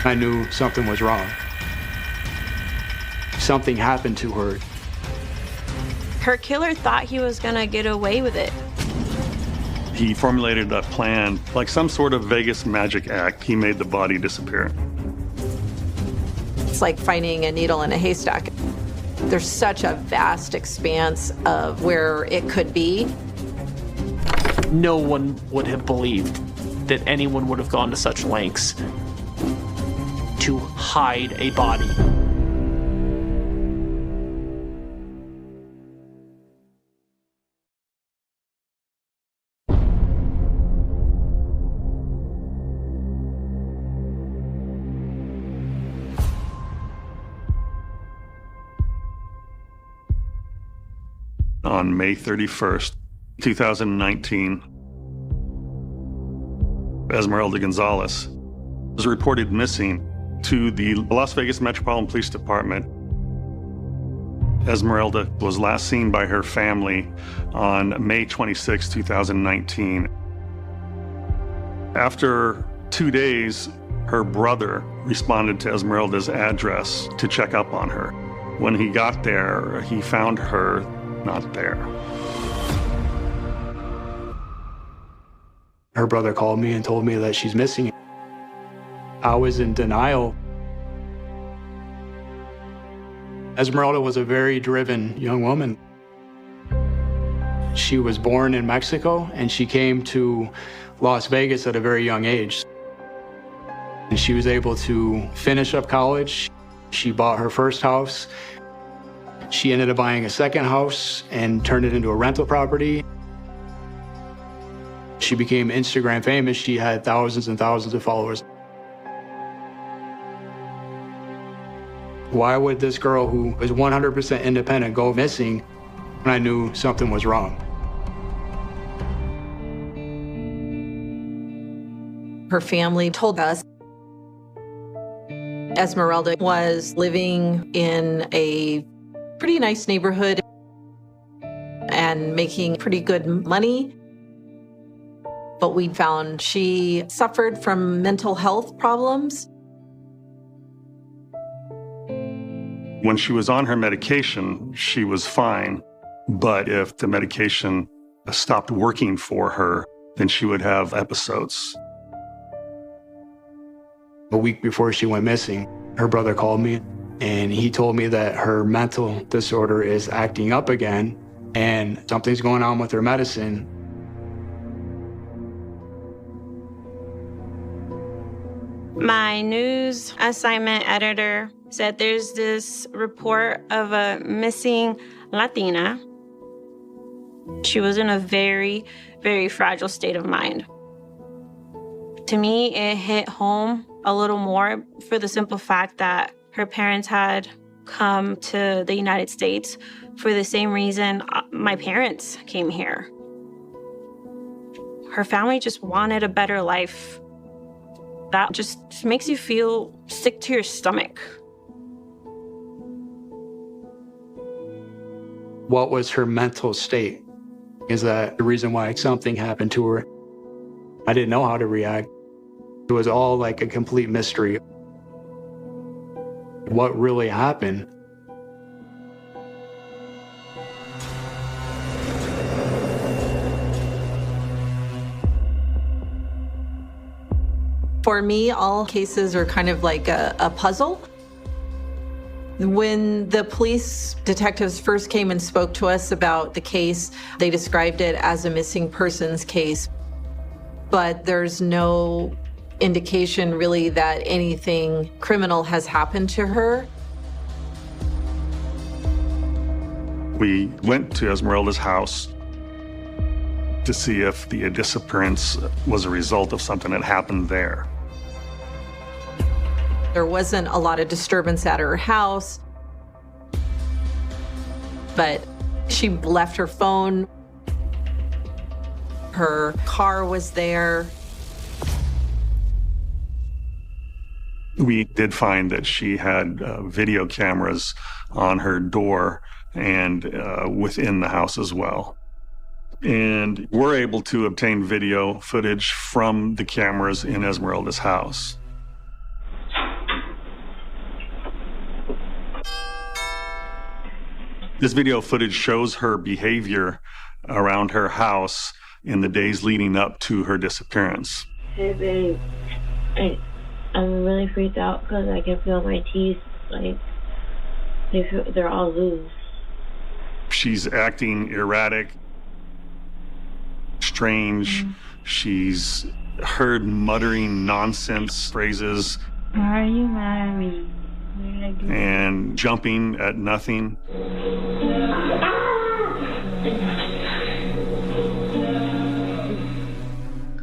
I knew something was wrong. Something happened to her. Her killer thought he was gonna get away with it. He formulated a plan, like some sort of Vegas magic act. He made the body disappear. It's like finding a needle in a haystack. There's such a vast expanse of where it could be. No one would have believed that anyone would have gone to such lengths to hide a body. On May 31st, 2019, Esmeralda Gonzalez was reported missing to the Las Vegas Metropolitan Police Department. Esmeralda was last seen by her family on May 26, 2019. After 2 days, her brother responded to Esmeralda's address to check up on her. When he got there, he found her not there. Her brother called me and told me that she's missing. I was in denial. Esmeralda was a very driven young woman. She was born in Mexico and she came to Las Vegas at a very young age. And she was able to finish up college. She bought her first house. She ended up buying a second house and turned it into a rental property. She became Instagram famous. She had thousands and thousands of followers. Why would this girl who was 100% independent go missing when I knew something was wrong? Her family told us Esmeralda was living in a pretty nice neighborhood and making pretty good money. But we found she suffered from mental health problems. When she was on her medication, she was fine. But if the medication stopped working for her, then she would have episodes. A week before she went missing, her brother called me and he told me that her mental disorder is acting up again and something's going on with her medicine. My news assignment editor said there's this report of a missing Latina. She was in a very, very fragile state of mind. To me, it hit home a little more for the simple fact that her parents had come to the United States for the same reason my parents came here. Her family just wanted a better life. That just makes you feel sick to your stomach. What was her mental state? Is that the reason why something happened to her? I didn't know how to react. It was all like a complete mystery. What really happened? For me, all cases are kind of like a puzzle. When the police detectives first came and spoke to us about the case, they described it as a missing persons case, but there's no indication really that anything criminal has happened to her. We went to Esmeralda's house to see if the disappearance was a result of something that happened there. There wasn't a lot of disturbance at her house, but she left her phone. Her car was there. We did find that she had video cameras on her door and within the house as well. And we're able to obtain video footage from the cameras in Esmeralda's house. This video footage shows her behavior around her house in the days leading up to her disappearance. Hey, babe. I'm really freaked out because I can feel my teeth, they're all loose. She's acting erratic, strange. She's heard muttering nonsense phrases. Why are you mad at me? What did I do? And jumping at nothing.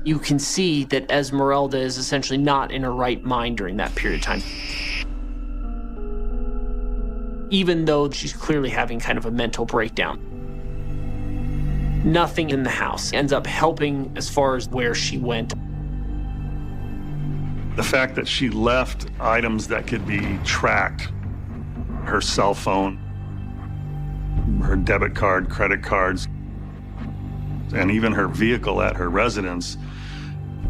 You can see that Esmeralda is essentially not in her right mind during that period of time. Even though she's clearly having kind of a mental breakdown. Nothing in the house ends up helping as far as where she went. The fact that she left items that could be tracked, her cell phone, her debit card, credit cards, and even her vehicle at her residence,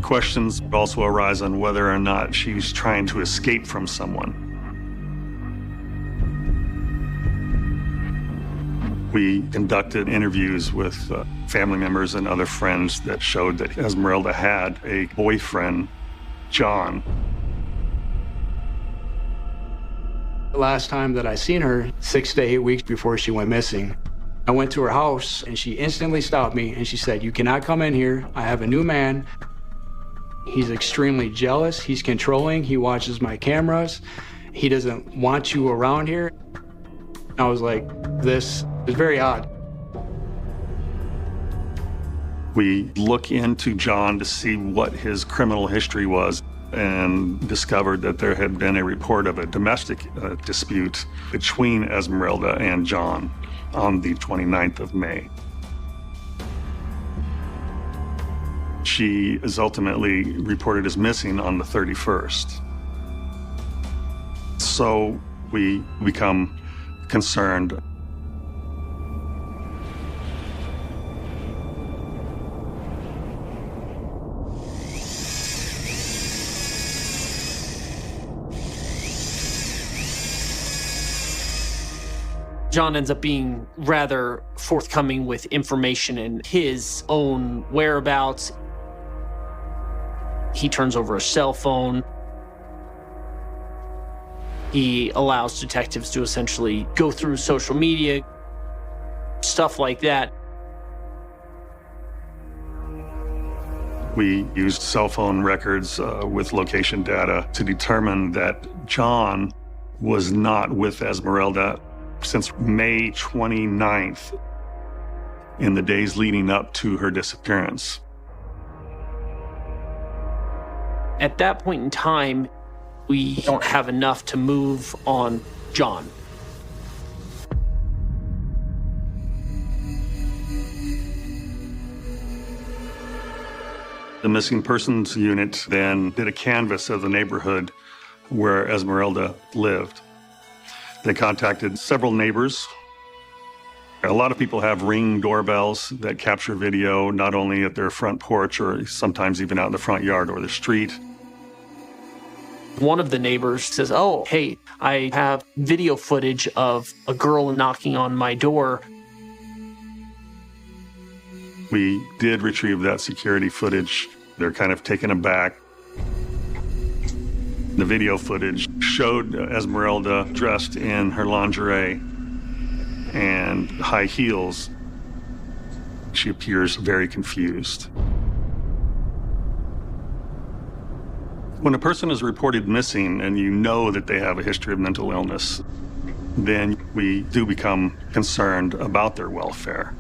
questions also arise on whether or not she's trying to escape from someone. We conducted interviews with family members and other friends that showed that Esmeralda had a boyfriend, John. The last time that I seen her, 6 to 8 weeks before she went missing, I went to her house and she instantly stopped me and she said, "You cannot come in here. I have a new man. He's extremely jealous. He's controlling. He watches my cameras. He doesn't want you around here." I was like, this is very odd. We look into John to see what his criminal history was and discovered that there had been a report of a domestic dispute between Esmeralda and John on the 29th of May. She is ultimately reported as missing on the 31st. So we become concerned. John ends up being rather forthcoming with information in his own whereabouts. He turns over a cell phone. He allows detectives to essentially go through social media, stuff like that. We used cell phone records with location data to determine that John was not with Esmeralda since May 29th, in the days leading up to her disappearance. At that point in time, we don't have enough to move on John. The missing persons unit then did a canvass of the neighborhood where Esmeralda lived. They contacted several neighbors. A lot of people have Ring doorbells that capture video, not only at their front porch or sometimes even out in the front yard or the street. One of the neighbors says, "Oh, hey, I have video footage of a girl knocking on my door." We did retrieve that security footage. They're kind of taken aback. The video footage showed Esmeralda dressed in her lingerie and high heels. She appears very confused. When a person is reported missing and you know that they have a history of mental illness, then we do become concerned about their welfare.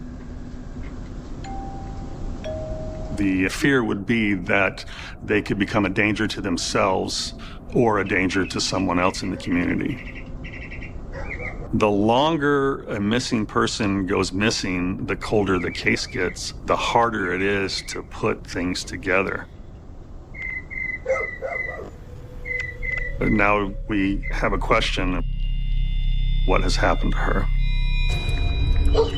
The fear would be that they could become a danger to themselves or a danger to someone else in the community. The longer a missing person goes missing, the colder the case gets, the harder it is to put things together. But now we have a question: what has happened to her? Oh,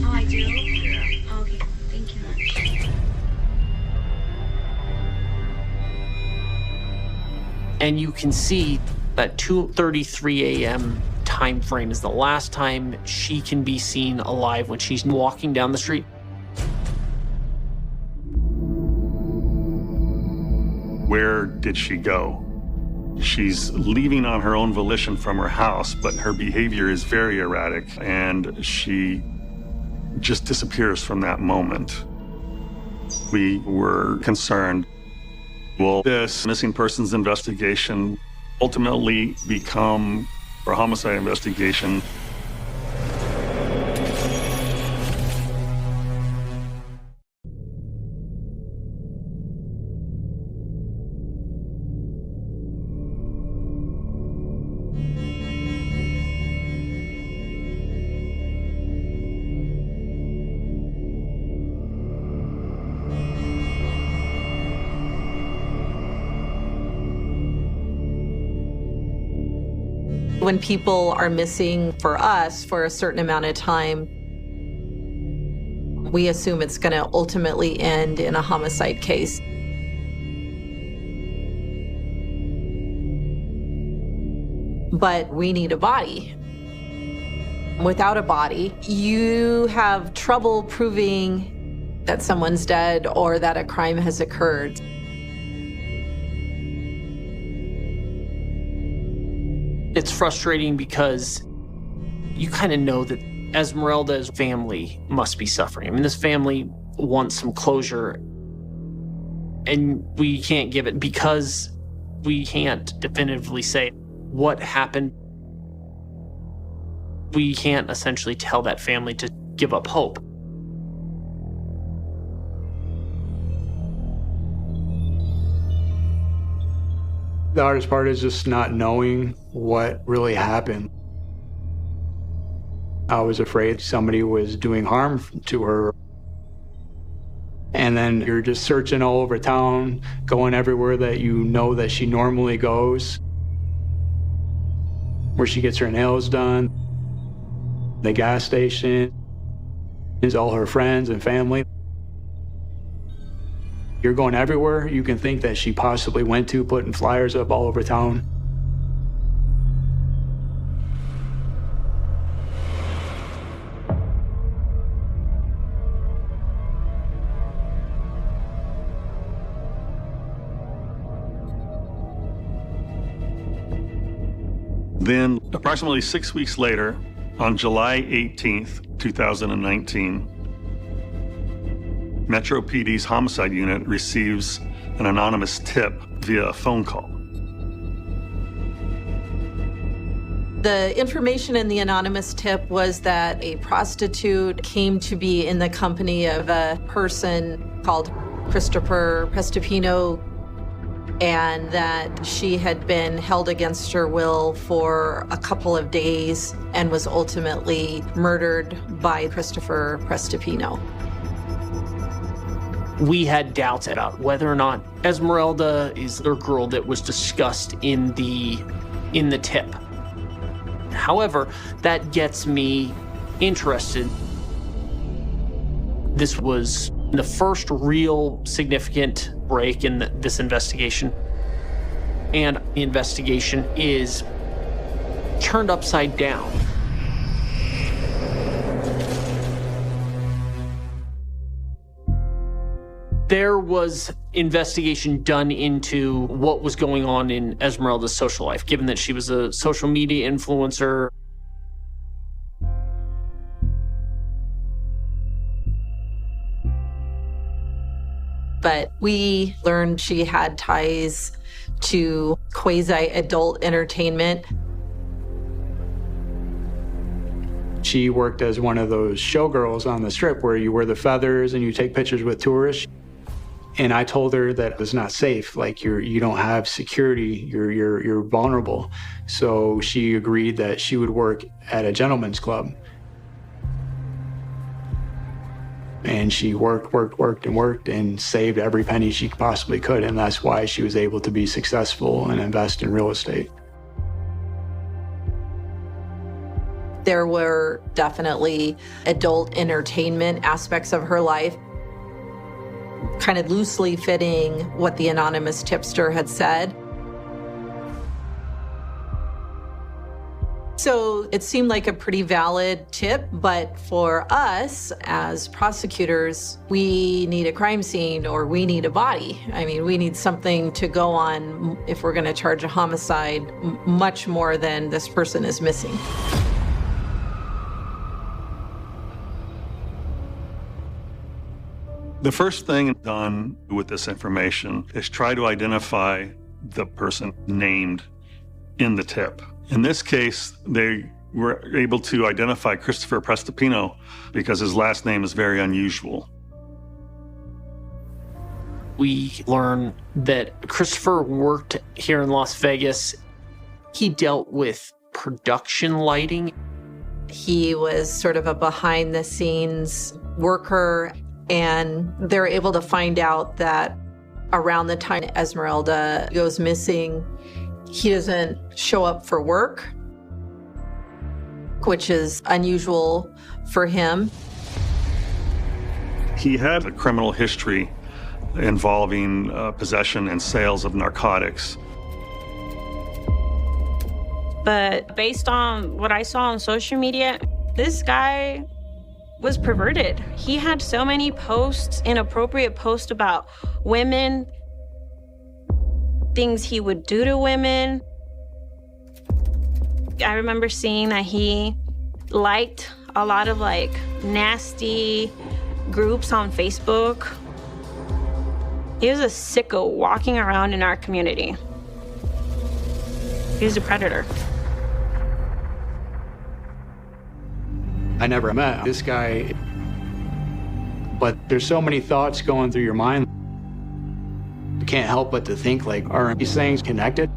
I do? Yeah. Okay, thank you. And you can see at 2:33 a.m. time frame is the last time she can be seen alive when she's walking down the street. Where did she go? She's leaving on her own volition from her house, but her behavior is very erratic, and she just disappears from that moment. We were concerned, will this missing persons investigation ultimately become a homicide investigation? When people are missing for us for a certain amount of time, we assume it's going to ultimately end in a homicide case. But we need a body. Without a body, you have trouble proving that someone's dead or that a crime has occurred. It's frustrating because you kind of know that Esmeralda's family must be suffering. I mean, this family wants some closure, and we can't give it because we can't definitively say what happened. We can't essentially tell that family to give up hope. The hardest part is just not knowing what really happened. I was afraid somebody was doing harm to her. And then you're just searching all over town, going everywhere that you know that she normally goes, where she gets her nails done, the gas station, is all her friends and family. You're going everywhere you can think that she possibly went to, putting flyers up all over town. Then, approximately 6 weeks later, on July 18th, 2019, Metro PD's homicide unit receives an anonymous tip via a phone call. The information in the anonymous tip was that a prostitute came to be in the company of a person called Christopher Prestipino, and that she had been held against her will for a couple of days and was ultimately murdered by Christopher Prestipino. We had doubts about whether or not Esmeralda is the girl that was discussed in the tip. However, that gets me interested. This was the first real significant break in this investigation. And the investigation is turned upside down. There was investigation done into what was going on in Esmeralda's social life, given that she was a social media influencer. But we learned she had ties to quasi-adult entertainment. She worked as one of those showgirls on the strip where you wear the feathers and you take pictures with tourists. And I told her that it was not safe. Like you don't have security. You're vulnerable. So she agreed that she would work at a gentleman's club. And she worked and saved every penny she possibly could. And that's why she was able to be successful and invest in real estate. There were definitely adult entertainment aspects of her life, kind of loosely fitting what the anonymous tipster had said. So it seemed like a pretty valid tip, but for us as prosecutors, we need a crime scene or we need a body. I mean, we need something to go on if we're going to charge a homicide, much more than this person is missing. The first thing done with this information is try to identify the person named in the tip. In this case, they were able to identify Christopher Prestopino because his last name is very unusual. We learn that Christopher worked here in Las Vegas. He dealt with production lighting. He was sort of a behind-the-scenes worker, and they're able to find out that around the time Esmeralda goes missing, he doesn't show up for work, which is unusual for him. He had a criminal history involving possession and sales of narcotics. But based on what I saw on social media, this guy was perverted. He had so many posts, inappropriate posts about women, things he would do to women. I remember seeing that he liked a lot of nasty groups on Facebook. He was a sicko walking around in our community. He was a predator. I never met this guy, but there's so many thoughts going through your mind. You can't help but to think, are these things connected?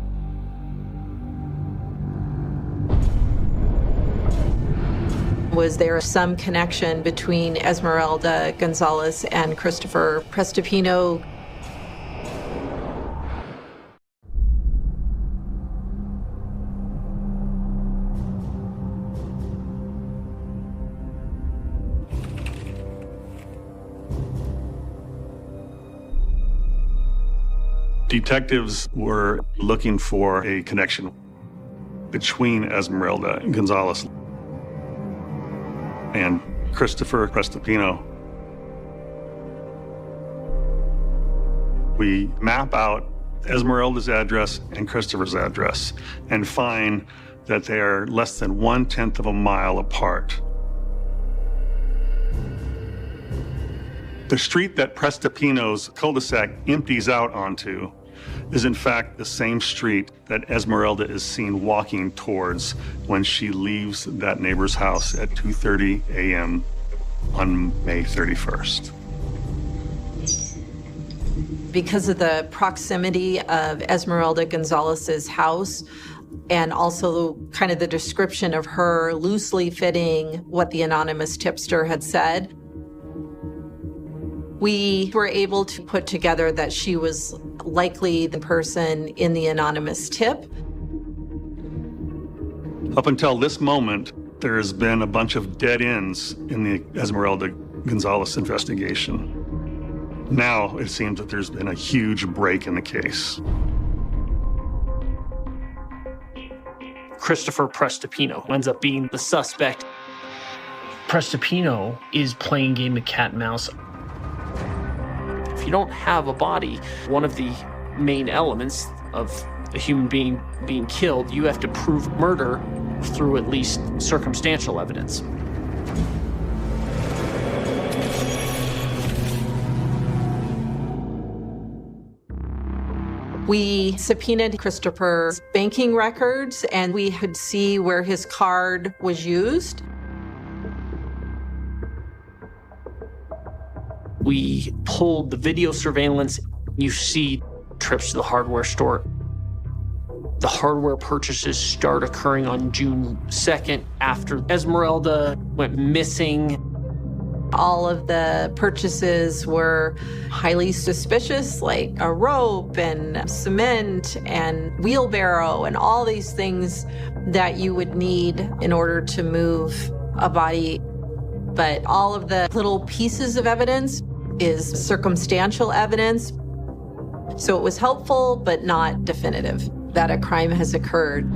Was there some connection between Esmeralda Gonzalez and Christopher Prestopino? Detectives were looking for a connection between Esmeralda Gonzalez and Christopher Prestopino. We map out Esmeralda's address and Christopher's address and find that they are less than 1/10 of a mile apart. The street that Prestopino's cul-de-sac empties out onto is in fact the same street that Esmeralda is seen walking towards when she leaves that neighbor's house at 2:30 a.m. on May 31st. Because of the proximity of Esmeralda Gonzalez's house and also kind of the description of her loosely fitting what the anonymous tipster had said, we were able to put together that she was likely the person in the anonymous tip. Up until this moment, there has been a bunch of dead ends in the Esmeralda Gonzalez investigation. Now it seems that there's been a huge break in the case. Christopher Prestopino ends up being the suspect. Prestopino is playing game of cat and mouse. If you don't have a body, one of the main elements of a human being being killed, you have to prove murder through at least circumstantial evidence. We subpoenaed Christopher's banking records, and we could see where his card was used. We pulled the video surveillance. You see trips to the hardware store. The hardware purchases start occurring on June 2nd after Esmeralda went missing. All of the purchases were highly suspicious, like a rope and cement and wheelbarrow and all these things that you would need in order to move a body. But all of the little pieces of evidence is circumstantial evidence. So it was helpful, but not definitive that a crime has occurred.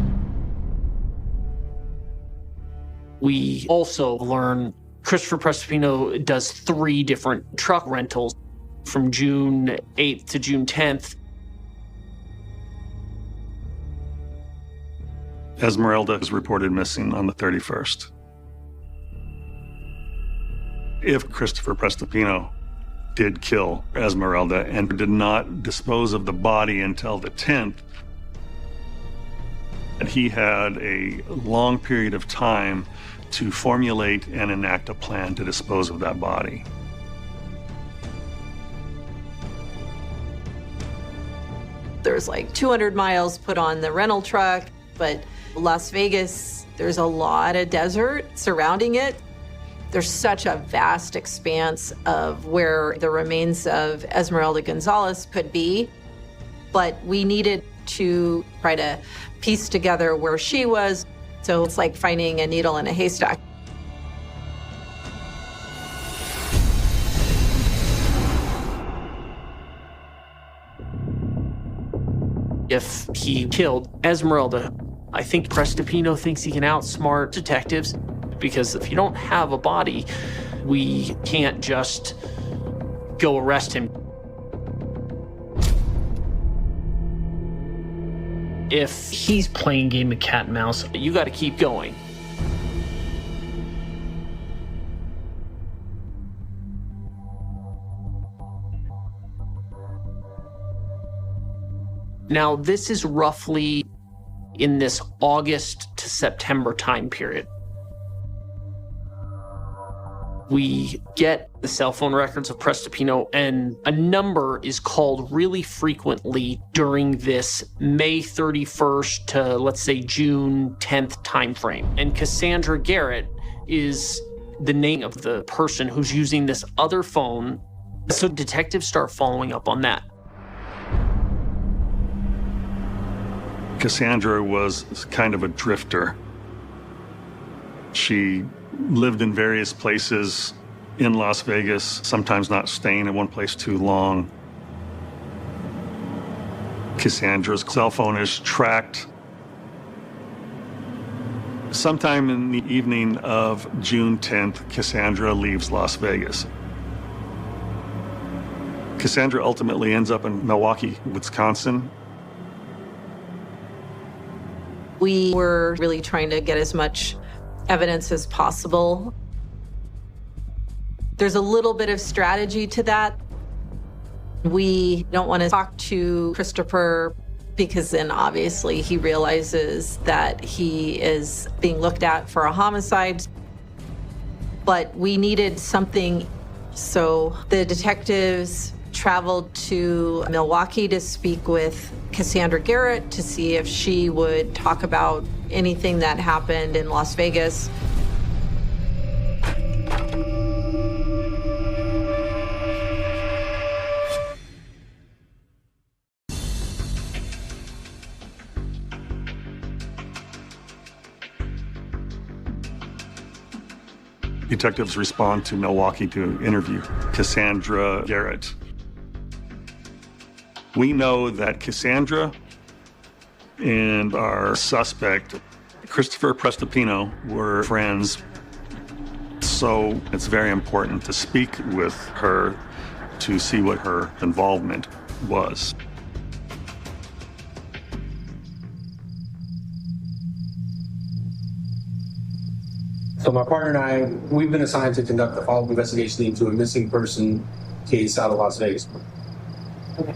We also learn Christopher Prestopino does 3 different truck rentals from June 8th to June 10th. Esmeralda is reported missing on the 31st. If Christopher Prestopino did kill Esmeralda and did not dispose of the body until the 10th, he had a long period of time to formulate and enact a plan to dispose of that body. There's like 200 miles put on the rental truck, but Las Vegas, there's a lot of desert surrounding it. There's such a vast expanse of where the remains of Esmeralda Gonzalez could be, but we needed to try to piece together where she was. So it's like finding a needle in a haystack. If he killed Esmeralda, I think Prestopino thinks he can outsmart detectives, because if you don't have a body, we can't just go arrest him. If he's playing game of cat and mouse, you got to keep going. Now, this is roughly in this August to September time period. We get the cell phone records of Prestopino, and a number is called really frequently during this May 31st to, let's say, June 10th timeframe. And Cassandra Garrett is the name of the person who's using this other phone. So detectives start following up on that. Cassandra was kind of a drifter. She lived in various places in Las Vegas, sometimes not staying in one place too long. Cassandra's cell phone is tracked. Sometime in the evening of June 10th, Cassandra leaves Las Vegas. Cassandra ultimately ends up in Milwaukee, Wisconsin. We were really trying to get as much evidence as possible. There's a little bit of strategy to that. We don't want to talk to Christopher because then obviously he realizes that he is being looked at for a homicide. But we needed something, so the detectives traveled to Milwaukee to speak with Cassandra Garrett to see if she would talk about anything that happened in Las Vegas. Detectives respond to Milwaukee to interview Cassandra Garrett. We know that Cassandra and our suspect, Christopher Prestopino, were friends. So it's very important to speak with her to see what her involvement was. So my partner and I, we've been assigned to conduct a follow-up investigation into a missing person case out of Las Vegas. Okay.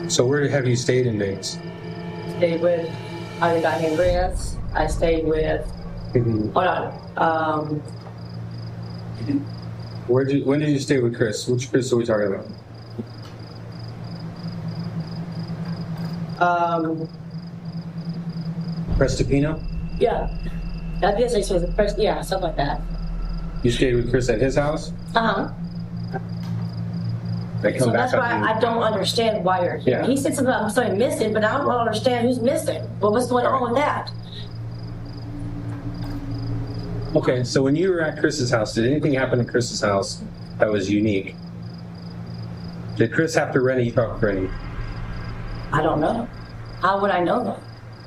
So where have you stayed in Vegas? Stayed with, I got Andreas. I stayed with, hold on. When did you stay with Chris? Which Chris are we talking about? Prestopino? Yeah. I guess I was the first, yeah, something like that. You stayed with Chris at his house? Uh-huh. So that's why I don't understand why you're here. Yeah. He said something about something missing, but I don't understand who's missing. But what's going on with that? Okay, so when you were at Chris's house, did anything happen at Chris's house that was unique? Did Chris have to rent a truck for any? I don't know. How would I know that?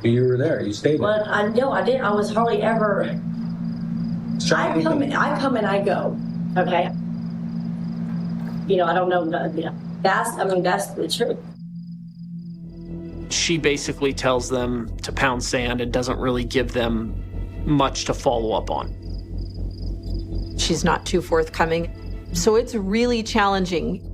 You were there. You stayed there. Well, I know I did. I was hardly ever. I come and I go. Okay. I don't know. That's the truth. She basically tells them to pound sand and doesn't really give them much to follow up on. She's not too forthcoming. So it's really challenging.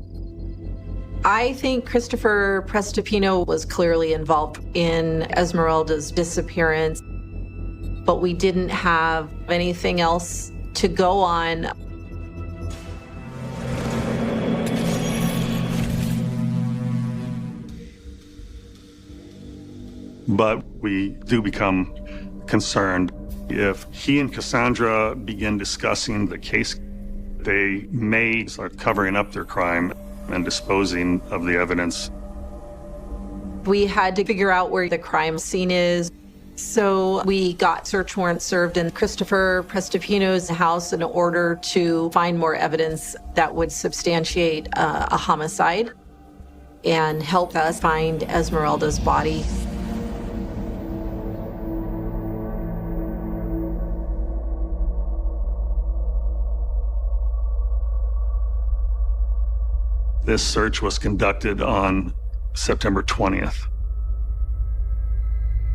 I think Christopher Prestopino was clearly involved in Esmeralda's disappearance, but we didn't have anything else to go on. But we do become concerned if he and Cassandra begin discussing the case, they may start covering up their crime and disposing of the evidence. We had to figure out where the crime scene is. So we got search warrants served in Christopher Prestopino's house in order to find more evidence that would substantiate a homicide and help us find Esmeralda's body. This search was conducted on September 20th.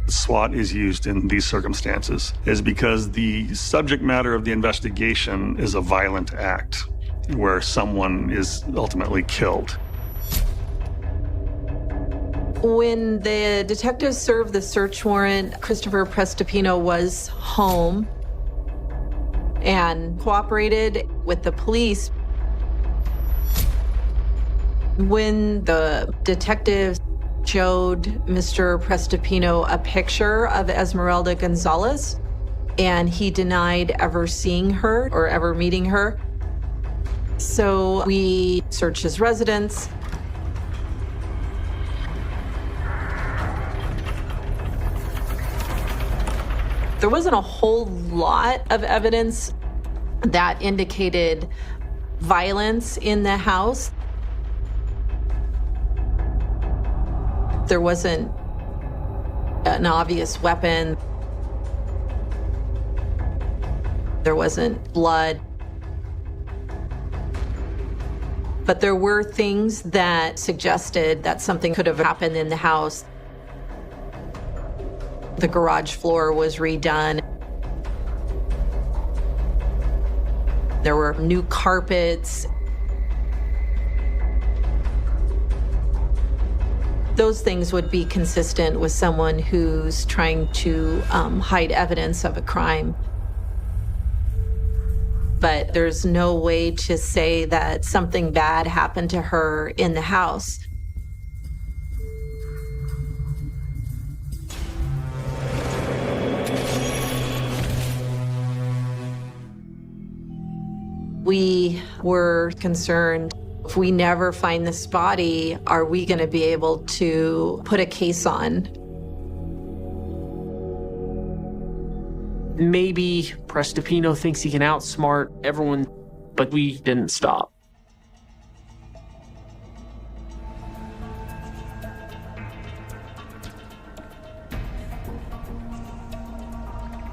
SWAT is used in these circumstances is because the subject matter of the investigation is a violent act where someone is ultimately killed. When the detectives served the search warrant, Christopher Prestopino was home and cooperated with the police. When the detectives showed Mr. Prestopino a picture of Esmeralda Gonzalez, and he denied ever seeing her or ever meeting her. So we searched his residence. There wasn't a whole lot of evidence that indicated violence in the house. There wasn't an obvious weapon. There wasn't blood. But there were things that suggested that something could have happened in the house. The garage floor was redone. There were new carpets. Those things would be consistent with someone who's trying to hide evidence of a crime. But there's no way to say that something bad happened to her in the house. We were concerned, if we never find this body, are we going to be able to put a case on? Maybe Prestopino thinks he can outsmart everyone, but we didn't stop.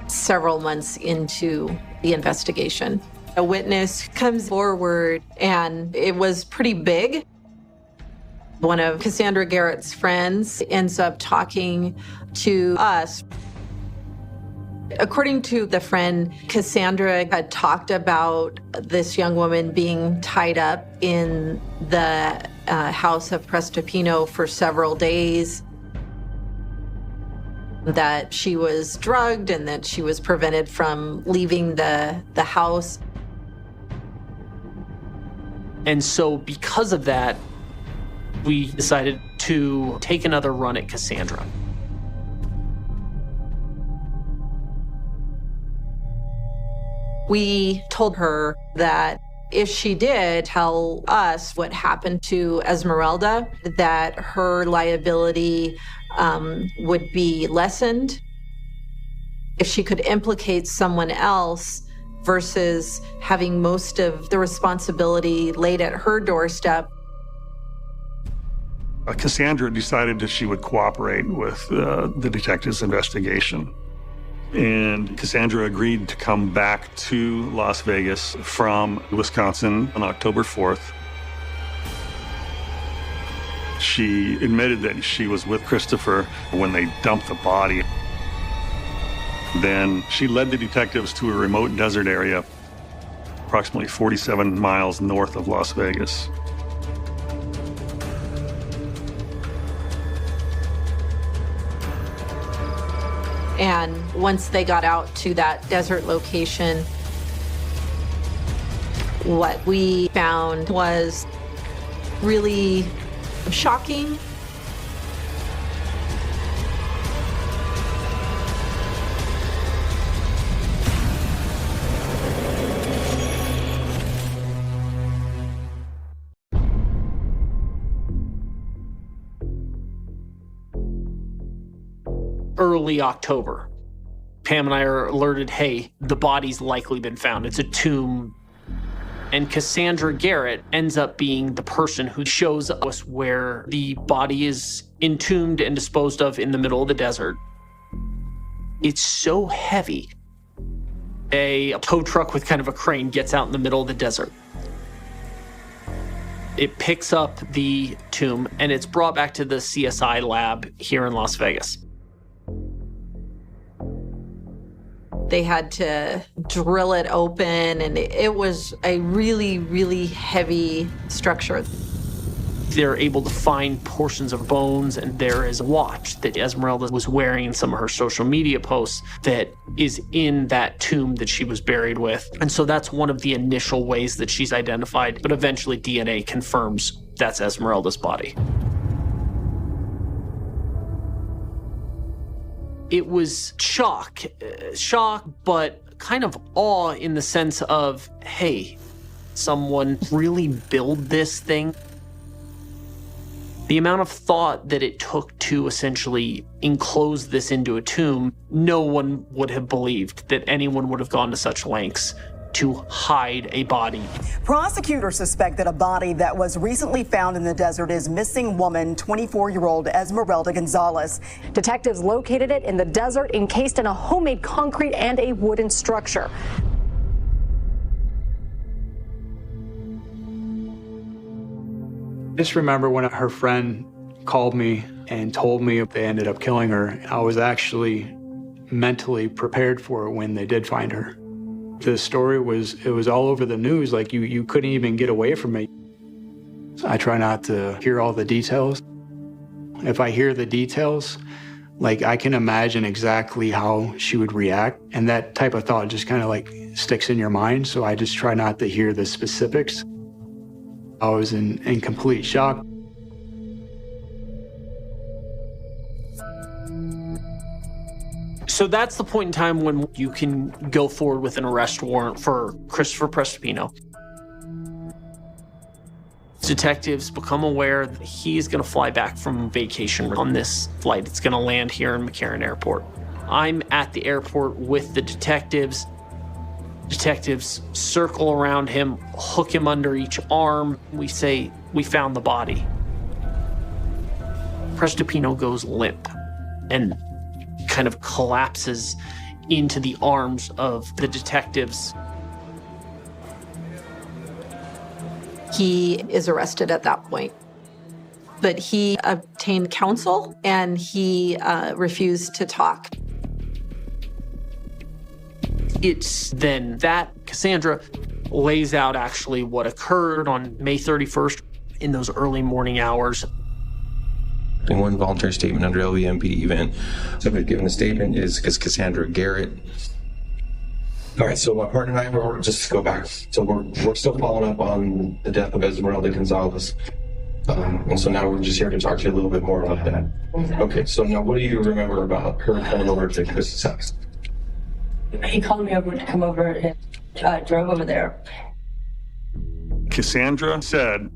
Several months into the investigation, a witness comes forward, and it was pretty big. One of Cassandra Garrett's friends ends up talking to us. According to the friend, Cassandra had talked about this young woman being tied up in the house of Prestopino for several days, that she was drugged and that she was prevented from leaving the house. And so because of that, we decided to take another run at Cassandra. We told her that if she did tell us what happened to Esmeralda, that her liability would be lessened. If she could implicate someone else versus having most of the responsibility laid at her doorstep, Cassandra decided that she would cooperate with the detectives' investigation. And Cassandra agreed to come back to Las Vegas from Wisconsin on October 4th. She admitted that she was with Christopher when they dumped the body. Then she led the detectives to a remote desert area, approximately 47 miles north of Las Vegas. And once they got out to that desert location, what we found was really shocking. Early October, Pam and I are alerted, hey, the body's likely been found. It's a tomb. And Cassandra Garrett ends up being the person who shows us where the body is entombed and disposed of in the middle of the desert. It's so heavy. A tow truck with kind of a crane gets out in the middle of the desert. It picks up the tomb and it's brought back to the CSI lab here in Las Vegas. They had to drill it open, and it was a really, really heavy structure. They're able to find portions of bones, and there is a watch that Esmeralda was wearing in some of her social media posts that is in that tomb that she was buried with. And so that's one of the initial ways that she's identified, but eventually DNA confirms that's Esmeralda's body. It was shock, but kind of awe in the sense of, hey, someone really built this thing. The amount of thought that it took to essentially enclose this into a tomb, no one would have believed that anyone would have gone to such lengths to hide a body. Prosecutors suspect that a body that was recently found in the desert is missing woman, 24-year-old Esmeralda Gonzalez. Detectives located it in the desert, encased in a homemade concrete and a wooden structure. Just remember when her friend called me and told me they ended up killing her, I was actually mentally prepared for it when they did find her. The story was all over the news, like you couldn't even get away from it. I try not to hear all the details. If I hear the details, like I can imagine exactly how she would react, and that type of thought just kind of like sticks in your mind, so I just try not to hear the specifics. I was in complete shock. So that's the point in time when you can go forward with an arrest warrant for Christopher Prestopino. Detectives become aware that he is going to fly back from vacation on this flight. It's going to land here in McCarran Airport. I'm at the airport with the detectives. Detectives circle around him, hook him under each arm. We say, we found the body. Prestopino goes limp and kind of collapses into the arms of the detectives. He is arrested at that point, but he obtained counsel and he refused to talk. It's then that Cassandra lays out actually what occurred on May 31st in those early morning hours. In one voluntary statement under LVMPD event, somebody given a statement is Cassandra Garrett. All right, so my partner and I, we'll just go back. So we're still following up on the death of Esmeralda Gonzalez. And so now we're just here to talk to you a little bit more about that. Okay, so now what do you remember about her coming over to Chris's house? He called me over to come over and drove over there. Cassandra said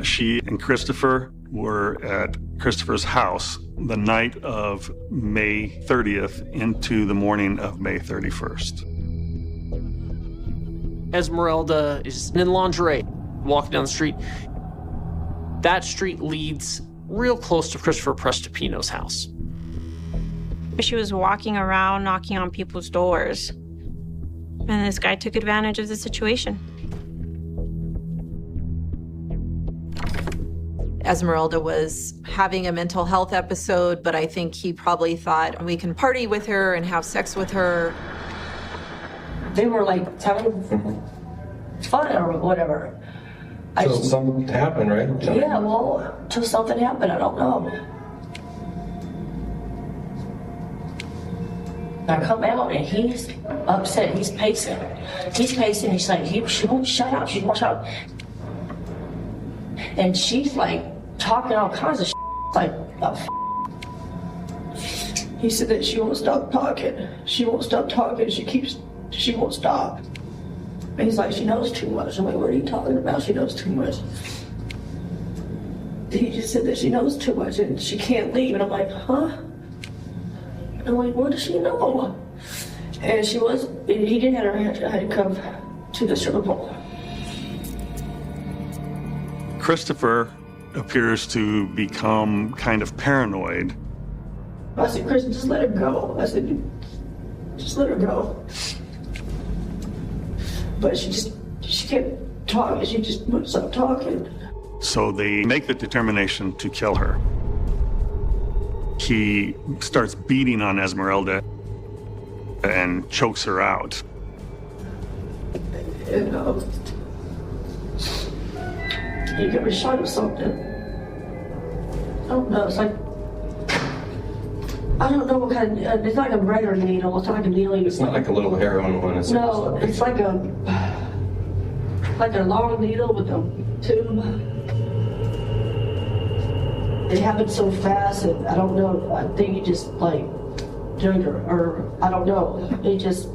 she and Christopher were at Christopher's house the night of May 30th into the morning of May 31st. Esmeralda is in lingerie, walking down the street. That street leads real close to Christopher Prestopino's house. She was walking around knocking on people's doors, and this guy took advantage of the situation. Esmeralda was having a mental health episode, but I think he probably thought we can party with her and have sex with her. They were like having fun or whatever. So something happened, right? Yeah, well, till something happened, I don't know. I come out and he's upset, he's pacing. He's like, she won't shut up, she won't shut up. And she's like talking all kinds of shit, like, he said that she won't stop talking. She won't stop talking, she won't stop. And he's like, she knows too much. I'm like, what are you talking about? She knows too much. He just said that she knows too much and she can't leave. And I'm like, huh? I'm like, what does she know? And he did have her handcuffed to the stripper pole. Christopher appears to become kind of paranoid. I said, Chris, just let her go. I said, just let her go. But she kept talking. She just wouldn't stop talking. So they make the determination to kill her. He starts beating on Esmeralda and chokes her out. And he got me shot or something. I don't know. It's like, I don't know what kind of, it's like a regular needle. It's not like a needle. It's not like a little heroin one. It's like a long needle with a tube. It happened so fast, and I don't know. I think he just like drugged her, or I don't know. He just,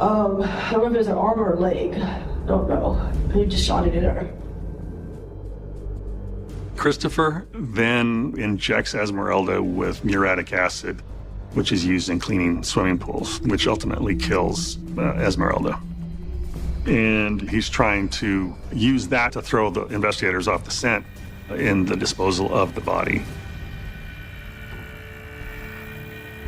I don't know if it was an arm or a leg. I don't know. He just shot it in her. Christopher then injects Esmeralda with muriatic acid, which is used in cleaning swimming pools, which ultimately kills Esmeralda. And he's trying to use that to throw the investigators off the scent in the disposal of the body.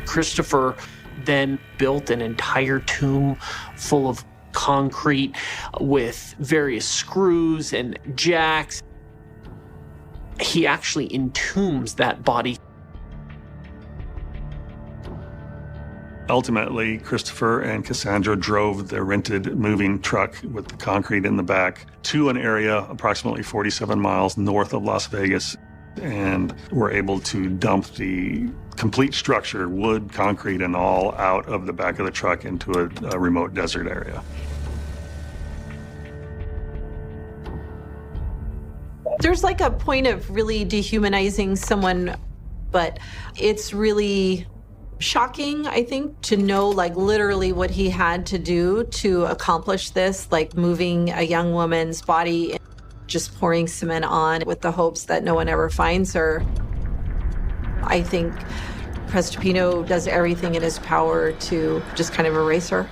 Christopher then built an entire tomb full of concrete with various screws and jacks. He actually entombs that body. Ultimately, Christopher and Cassandra drove the rented moving truck with the concrete in the back to an area approximately 47 miles north of Las Vegas and were able to dump the complete structure, wood, concrete, and all out of the back of the truck into a remote desert area. There's like a point of really dehumanizing someone, but it's really shocking, I think, to know like literally what he had to do to accomplish this, like moving a young woman's body, just pouring cement on with the hopes that no one ever finds her. I think Prestopino does everything in his power to just kind of erase her.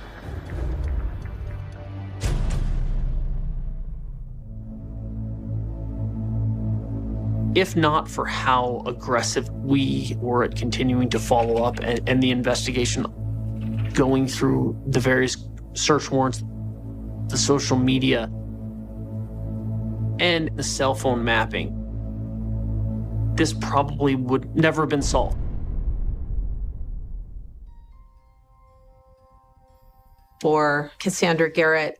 If not for how aggressive we were at continuing to follow up and the investigation, going through the various search warrants, the social media, and the cell phone mapping, this probably would never have been solved. For Cassandra Garrett,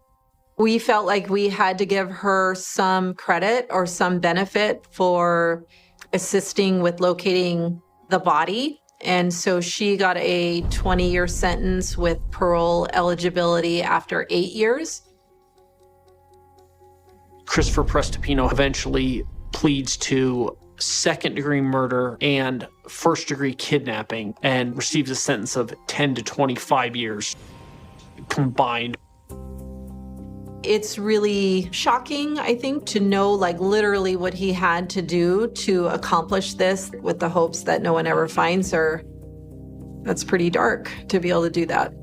we felt like we had to give her some credit or some benefit for assisting with locating the body. And so she got a 20-year sentence with parole eligibility after 8 years. Christopher Prestopino eventually pleads to second-degree murder and first-degree kidnapping and receives a sentence of 10 to 25 years combined. It's really shocking, I think, to know like literally what he had to do to accomplish this with the hopes that no one ever finds her. That's pretty dark to be able to do that.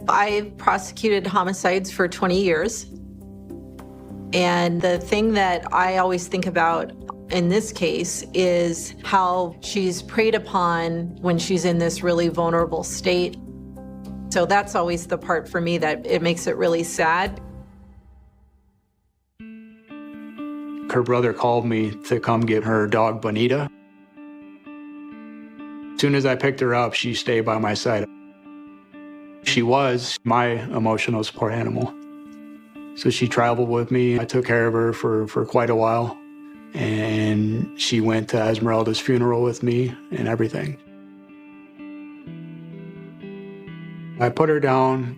I've prosecuted homicides for 20 years. And the thing that I always think about in this case is how she's preyed upon when she's in this really vulnerable state. So that's always the part for me that it makes it really sad. Her brother called me to come get her dog, Bonita. As soon as I picked her up, she stayed by my side. She was my emotional support animal. So she traveled with me. I took care of her for quite a while. And she went to Esmeralda's funeral with me and everything. I put her down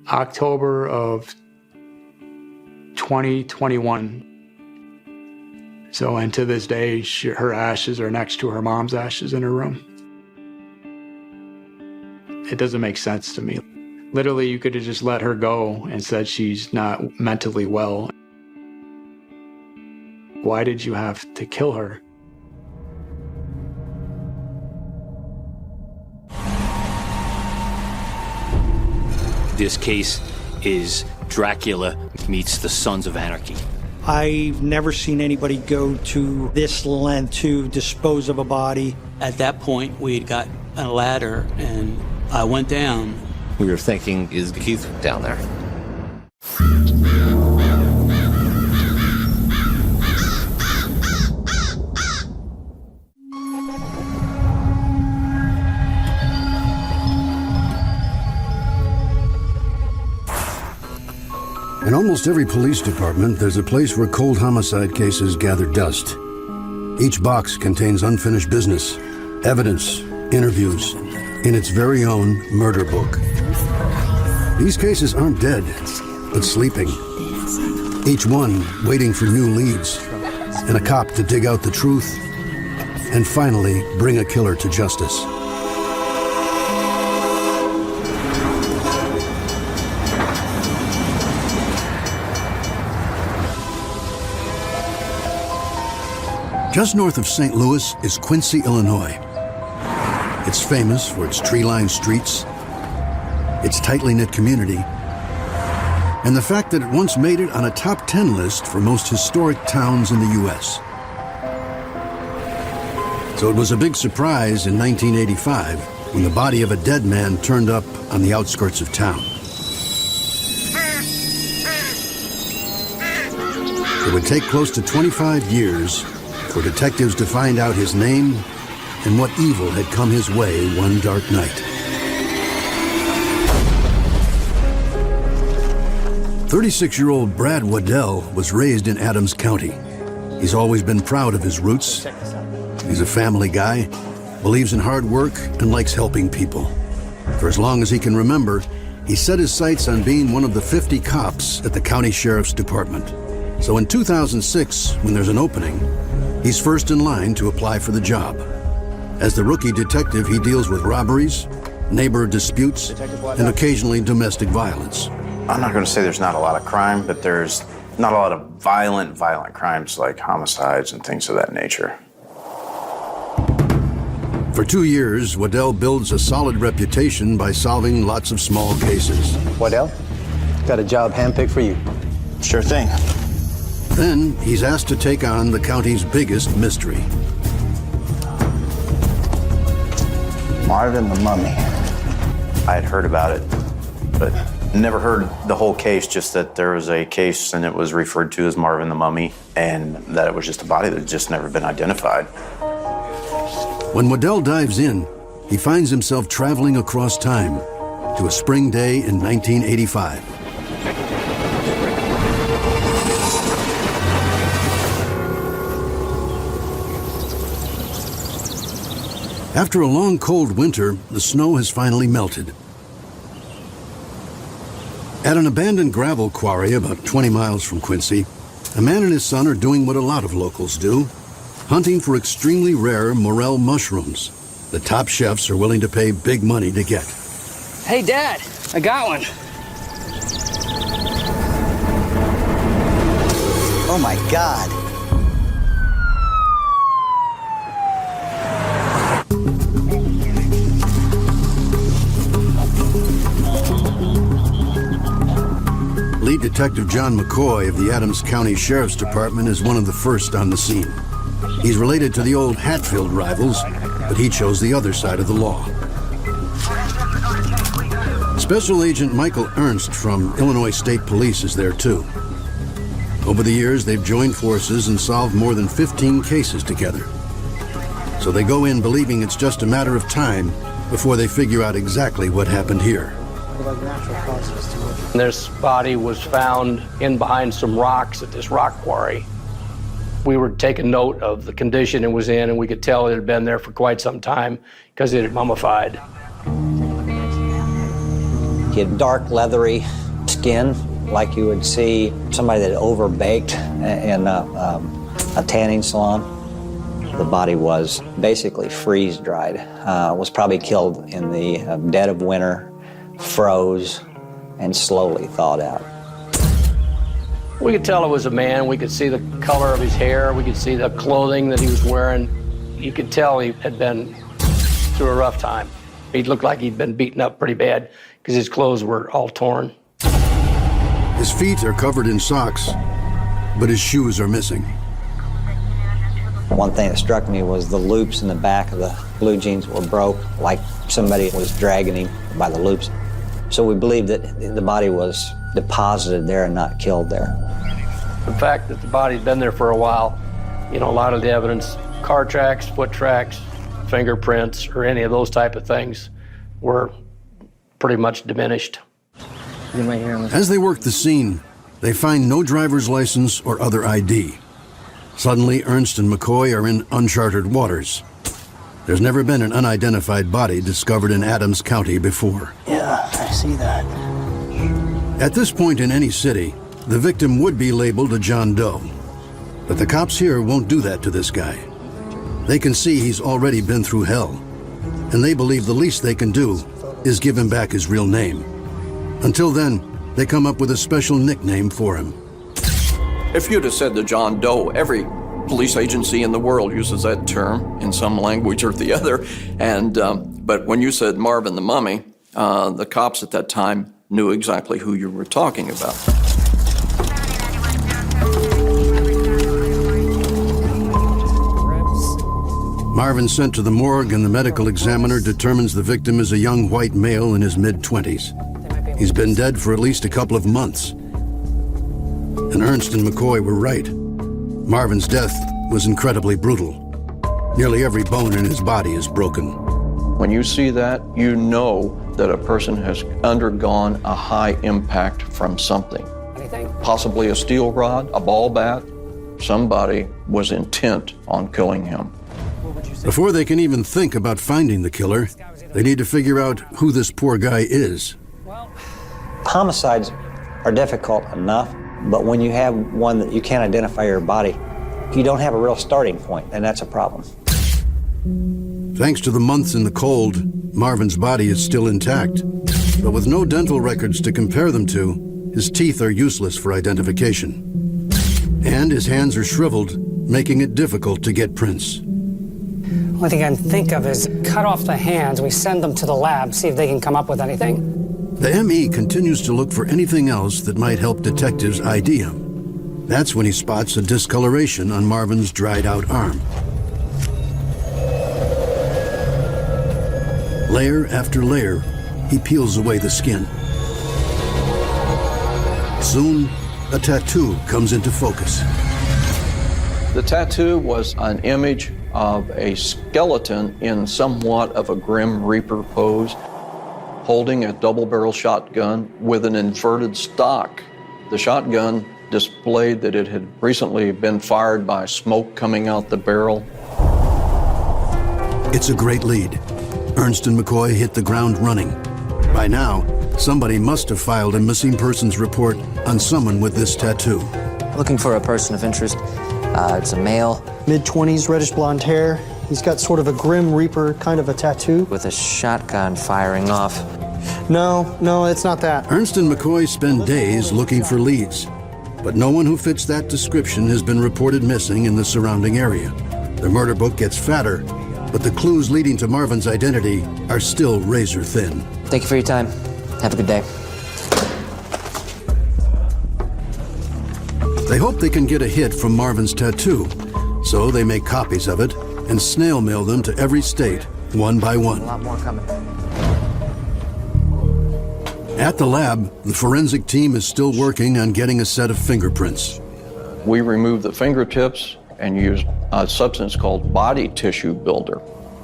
October of 2021. So, and to this day, her ashes are next to her mom's ashes in her room. It doesn't make sense to me. Literally, you could have just let her go and said she's not mentally well. Why did you have to kill her? This case is Dracula meets the Sons of Anarchy. I've never seen anybody go to this length to dispose of a body. At that point, we had got a ladder, and I went down. We were thinking, is Keith down there? In almost every police department, there's a place where cold homicide cases gather dust. Each box contains unfinished business, evidence, interviews, in its very own murder book. These cases aren't dead, but sleeping. Each one waiting for new leads and a cop to dig out the truth and finally bring a killer to justice. Just north of St. Louis is Quincy, Illinois. It's famous for its tree-lined streets, its tightly knit community, and the fact that it once made it on a top 10 list for most historic towns in the U.S. So it was a big surprise in 1985 when the body of a dead man turned up on the outskirts of town. It would take close to 25 years for detectives to find out his name and what evil had come his way one dark night. 36-year-old Brad Waddell was raised in Adams County. He's always been proud of his roots. He's a family guy, believes in hard work, and likes helping people. For as long as he can remember, he set his sights on being one of the 50 cops at the county sheriff's department. So in 2006, when there's an opening, he's first in line to apply for the job. As the rookie detective, he deals with robberies, neighbor disputes, and occasionally domestic violence. I'm not going to say there's not a lot of crime, but there's not a lot of violent crimes like homicides and things of that nature. For 2 years, Waddell builds a solid reputation by solving lots of small cases. Waddell, got a job handpicked for you. Sure thing. Then he's asked to take on the county's biggest mystery. Marvin the Mummy. I had heard about it, but never heard the whole case, just that there was a case and it was referred to as Marvin the Mummy, and that it was just a body that had just never been identified. When Waddell dives in, he finds himself traveling across time to a spring day in 1985. After a long, cold winter, the snow has finally melted. At an abandoned gravel quarry about 20 miles from Quincy, a man and his son are doing what a lot of locals do, hunting for extremely rare morel mushrooms that top chefs are willing to pay big money to get. Hey, Dad, I got one. Oh my God. Lead Detective John McCoy of the Adams County Sheriff's Department is one of the first on the scene. He's related to the old Hatfield rivals, but he chose the other side of the law. Special Agent Michael Ernst from Illinois State Police is there too. Over the years, they've joined forces and solved more than 15 cases together. So they go in believing it's just a matter of time before they figure out exactly what happened here. This body was found in behind some rocks at this rock quarry. We were taking note of the condition it was in, and we could tell it had been there for quite some time because it had mummified. He had dark, leathery skin, like you would see somebody that over-baked in a tanning salon. The body was basically freeze-dried. Was probably killed in the dead of winter, froze, and slowly thawed out. We could tell it was a man. We could see the color of his hair. We could see the clothing that he was wearing. You could tell he had been through a rough time. He looked like he'd been beaten up pretty bad because his clothes were all torn. His feet are covered in socks, but his shoes are missing. One thing that struck me was the loops in the back of the blue jeans were broke, like somebody was dragging him by the loops. So we believe that the body was deposited there and not killed there. The fact that the body'd been there for a while, a lot of the evidence, car tracks, foot tracks, fingerprints, or any of those type of things were pretty much diminished. As they work the scene, they find no driver's license or other ID. Suddenly, Ernst and McCoy are in uncharted waters. There's never been an unidentified body discovered in Adams County before. Yeah, I see that. At this point in any city, the victim would be labeled a John Doe. But the cops here won't do that to this guy. They can see he's already been through hell, and they believe the least they can do is give him back his real name. Until then, they come up with a special nickname for him. If you'd have said the John Doe, every police agency in the world uses that term in some language or the other. But when you said Marvin the Mummy, the cops at that time knew exactly who you were talking about. Marvin's sent to the morgue, and the medical examiner determines the victim is a young white male in his mid-20s. He's been dead for at least a couple of months. And Ernst and McCoy were right. Marvin's death was incredibly brutal. Nearly every bone in his body is broken. When you see that, you know that a person has undergone a high impact from something. Possibly a steel rod, a ball bat. Somebody was intent on killing him. Before they can even think about finding the killer, they need to figure out who this poor guy is. Homicides are difficult enough, but when you have one that you can't identify your body, you don't have a real starting point, and that's a problem. Thanks to the months in the cold, Marvin's body is still intact. But with no dental records to compare them to, his teeth are useless for identification. And his hands are shriveled, making it difficult to get prints. Only thing I can think of is cut off the hands, we send them to the lab, see if they can come up with anything. The ME continues to look for anything else that might help detectives ID him. That's when he spots a discoloration on Marvin's dried-out arm. Layer after layer, he peels away the skin. Soon, a tattoo comes into focus. The tattoo was an image of a skeleton in somewhat of a Grim Reaper pose, holding a double-barrel shotgun with an inverted stock. The shotgun displayed that it had recently been fired by smoke coming out the barrel. It's a great lead. Ernst and McCoy hit the ground running. By now, somebody must have filed a missing persons report on someone with this tattoo. Looking for a person of interest. It's a male. Mid-20s, reddish blonde hair. He's got sort of a Grim Reaper kind of a tattoo. With a shotgun firing off. No, it's not that. Ernst and McCoy spend days looking for leads, but no one who fits that description has been reported missing in the surrounding area. Their murder book gets fatter, but the clues leading to Marvin's identity are still razor thin. Thank you for your time. Have a good day. They hope they can get a hit from Marvin's tattoo, so they make copies of it and snail mail them to every state, one by one. A lot more coming. At the lab, the forensic team is still working on getting a set of fingerprints. We removed the fingertips and used a substance called body tissue builder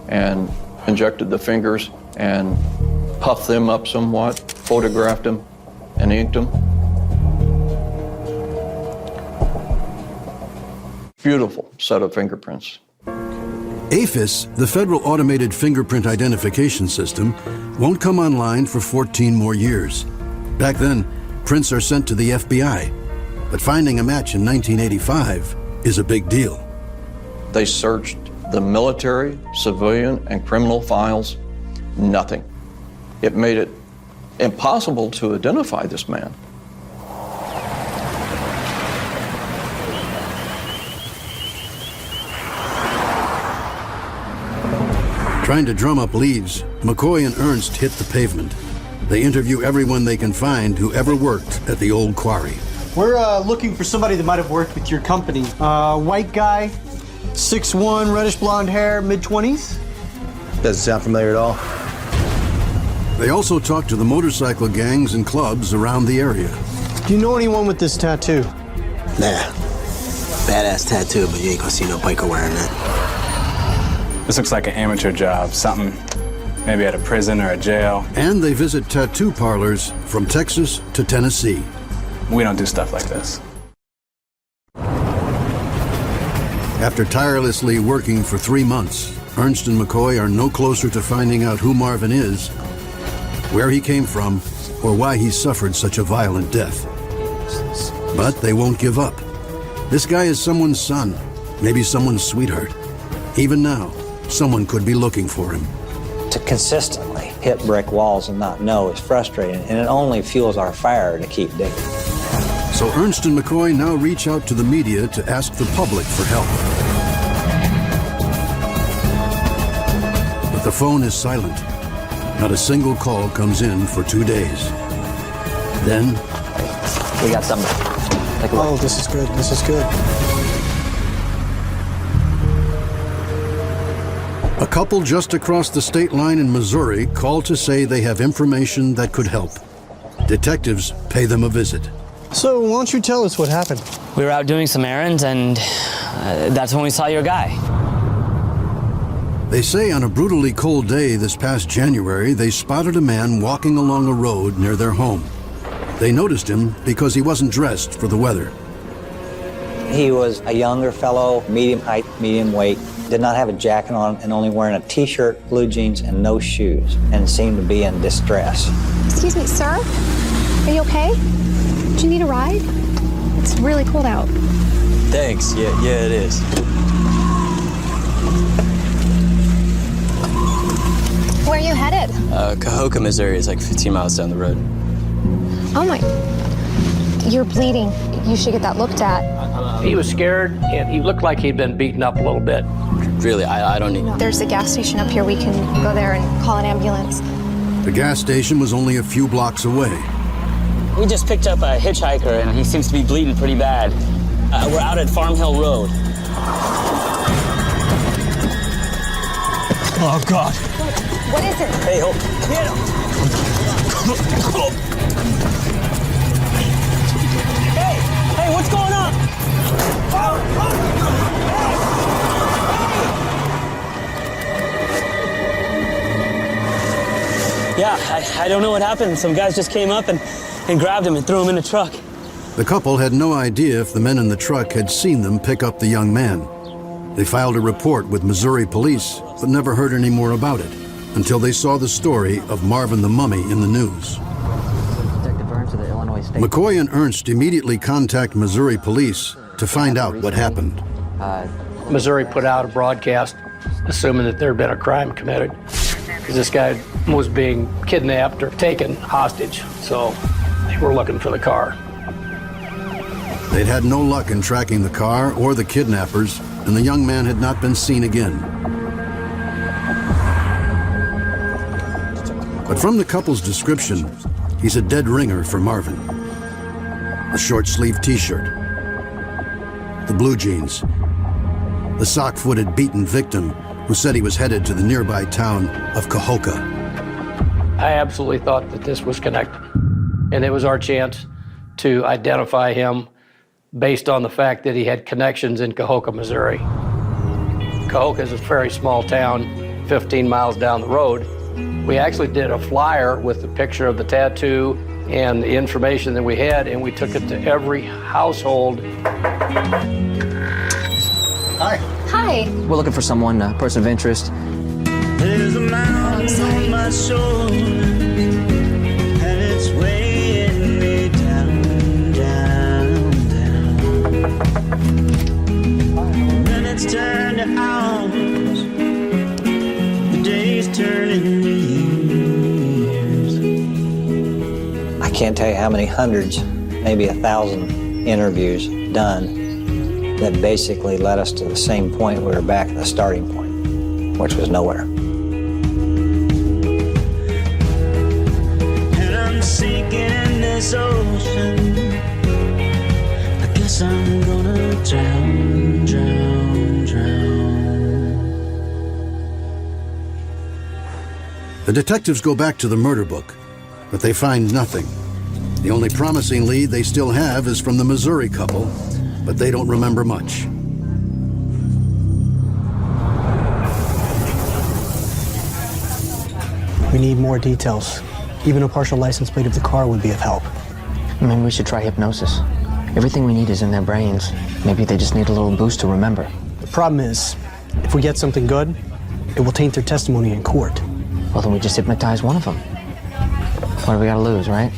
and injected the fingers and puffed them up somewhat, photographed them, and inked them. Beautiful set of fingerprints. AFIS, the Federal Automated Fingerprint Identification System, won't come online for 14 more years. Back then, prints are sent to the FBI, but finding a match in 1985 is a big deal. They searched the military, civilian, and criminal files. Nothing. It made it impossible to identify this man. Trying to drum up leads, McCoy and Ernst hit the pavement. They interview everyone they can find who ever worked at the old quarry. We're looking for somebody that might have worked with your company. White guy, 6'1", reddish blonde hair, mid-20s. Doesn't sound familiar at all. They also talk to the motorcycle gangs and clubs around the area. Do you know anyone with this tattoo? Nah. Badass tattoo, but you ain't gonna see no biker wearing that. This looks like an amateur job, something maybe at a prison or a jail. And they visit tattoo parlors from Texas to Tennessee. We don't do stuff like this. After tirelessly working for 3 months, Ernst and McCoy are no closer to finding out who Marvin is, where he came from, or why he suffered such a violent death. But they won't give up. This guy is someone's son, maybe someone's sweetheart. Even now, someone could be looking for him. To consistently hit brick walls and not know is frustrating, and it only fuels our fire to keep digging. So Ernst and McCoy now reach out to the media to ask the public for help. But the phone is silent. Not a single call comes in for 2 days. Then... We got something. Take a look. Oh, this is good. This is good. A couple just across the state line in Missouri call to say they have information that could help. Detectives pay them a visit. So why don't you tell us what happened? We were out doing some errands, and that's when we saw your guy. They say on a brutally cold day this past January, they spotted a man walking along a road near their home. They noticed him because he wasn't dressed for the weather. He was a younger fellow, medium height, medium weight, did not have a jacket on and only wearing a t-shirt, blue jeans, and no shoes, and seemed to be in distress. Excuse me, sir? Are you okay? Do you need a ride? It's really cold out. Thanks. Yeah, it is. Where are you headed? Cahokia, Missouri is like 15 miles down the road. Oh my, you're bleeding. You should get that looked at. He was scared, and he looked like he'd been beaten up a little bit. Really, I don't need... There's a gas station up here. We can go there and call an ambulance. The gas station was only a few blocks away. We just picked up a hitchhiker, and he seems to be bleeding pretty bad. We're out at Farm Hill Road. Oh, God. What is it? Hey, get him! Hey, what's going on? Yeah, I don't know what happened. Some guys just came up and grabbed him and threw him in the truck. The couple had no idea if the men in the truck had seen them pick up the young man. They filed a report with Missouri police, but never heard any more about it until they saw the story of Marvin the Mummy in the news. McCoy and Ernst immediately contact Missouri police to find out what happened. Missouri put out a broadcast assuming that there had been a crime committed. This guy was being kidnapped or taken hostage, so they were looking for the car. They'd had no luck in tracking the car or the kidnappers, and the young man had not been seen again. But from the couple's description, he's a dead ringer for Marvin. A short-sleeved t-shirt, the blue jeans. The sock-footed, beaten victim who said he was headed to the nearby town of Cahokia. I absolutely thought that this was connected, and it was our chance to identify him based on the fact that he had connections in Cahokia, Missouri. Cahokia is a very small town, 15 miles down the road. We actually did a flyer with the picture of the tattoo and the information that we had, and we took it to every household. Hi. Hi. We're looking for someone, a person of interest. There's a mountain on my shore, and it's weighing me down, down, down. When it's turned to hours, the days turn into years. I can't tell you how many hundreds, maybe 1,000 interviews done that basically led us to the same point. We were back at the starting point, which was nowhere. And I'm sinking in this ocean. I guess I'm gonna drown, drown, drown. The detectives go back to the murder book, but they find nothing. The only promising lead they still have is from the Missouri couple, but they don't remember much. We need more details. Even a partial license plate of the car would be of help. Maybe we should try hypnosis. Everything we need is in their brains. Maybe they just need a little boost to remember. The problem is, if we get something good, it will taint their testimony in court. Well, then we just hypnotize one of them. What do we gotta lose, right?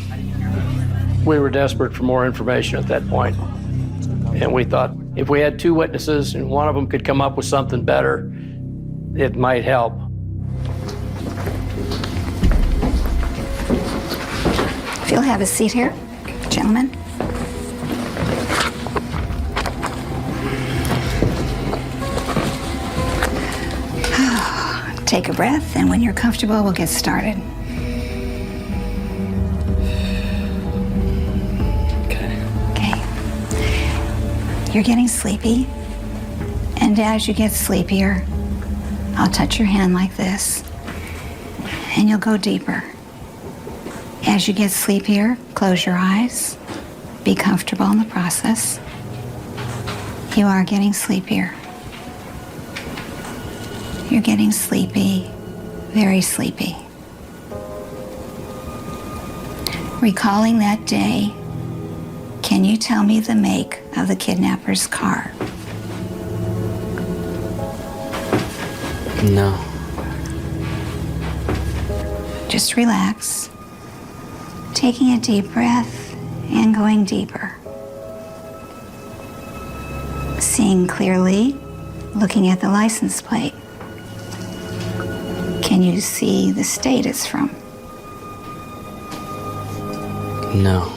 We were desperate for more information at that point. And we thought if we had two witnesses and one of them could come up with something better, it might help. If you'll have a seat here, gentlemen. Take a breath, and when you're comfortable, we'll get started. Okay. You're getting sleepy, and as you get sleepier, I'll touch your hand like this, and you'll go deeper. As you get sleepier, close your eyes. Be comfortable in the process. You are getting sleepier. You're getting sleepy, very sleepy. Recalling that day, can you tell me the make of the kidnapper's car? No. Just relax. Taking a deep breath and going deeper. Seeing clearly, looking at the license plate. Can you see the state it's from? No.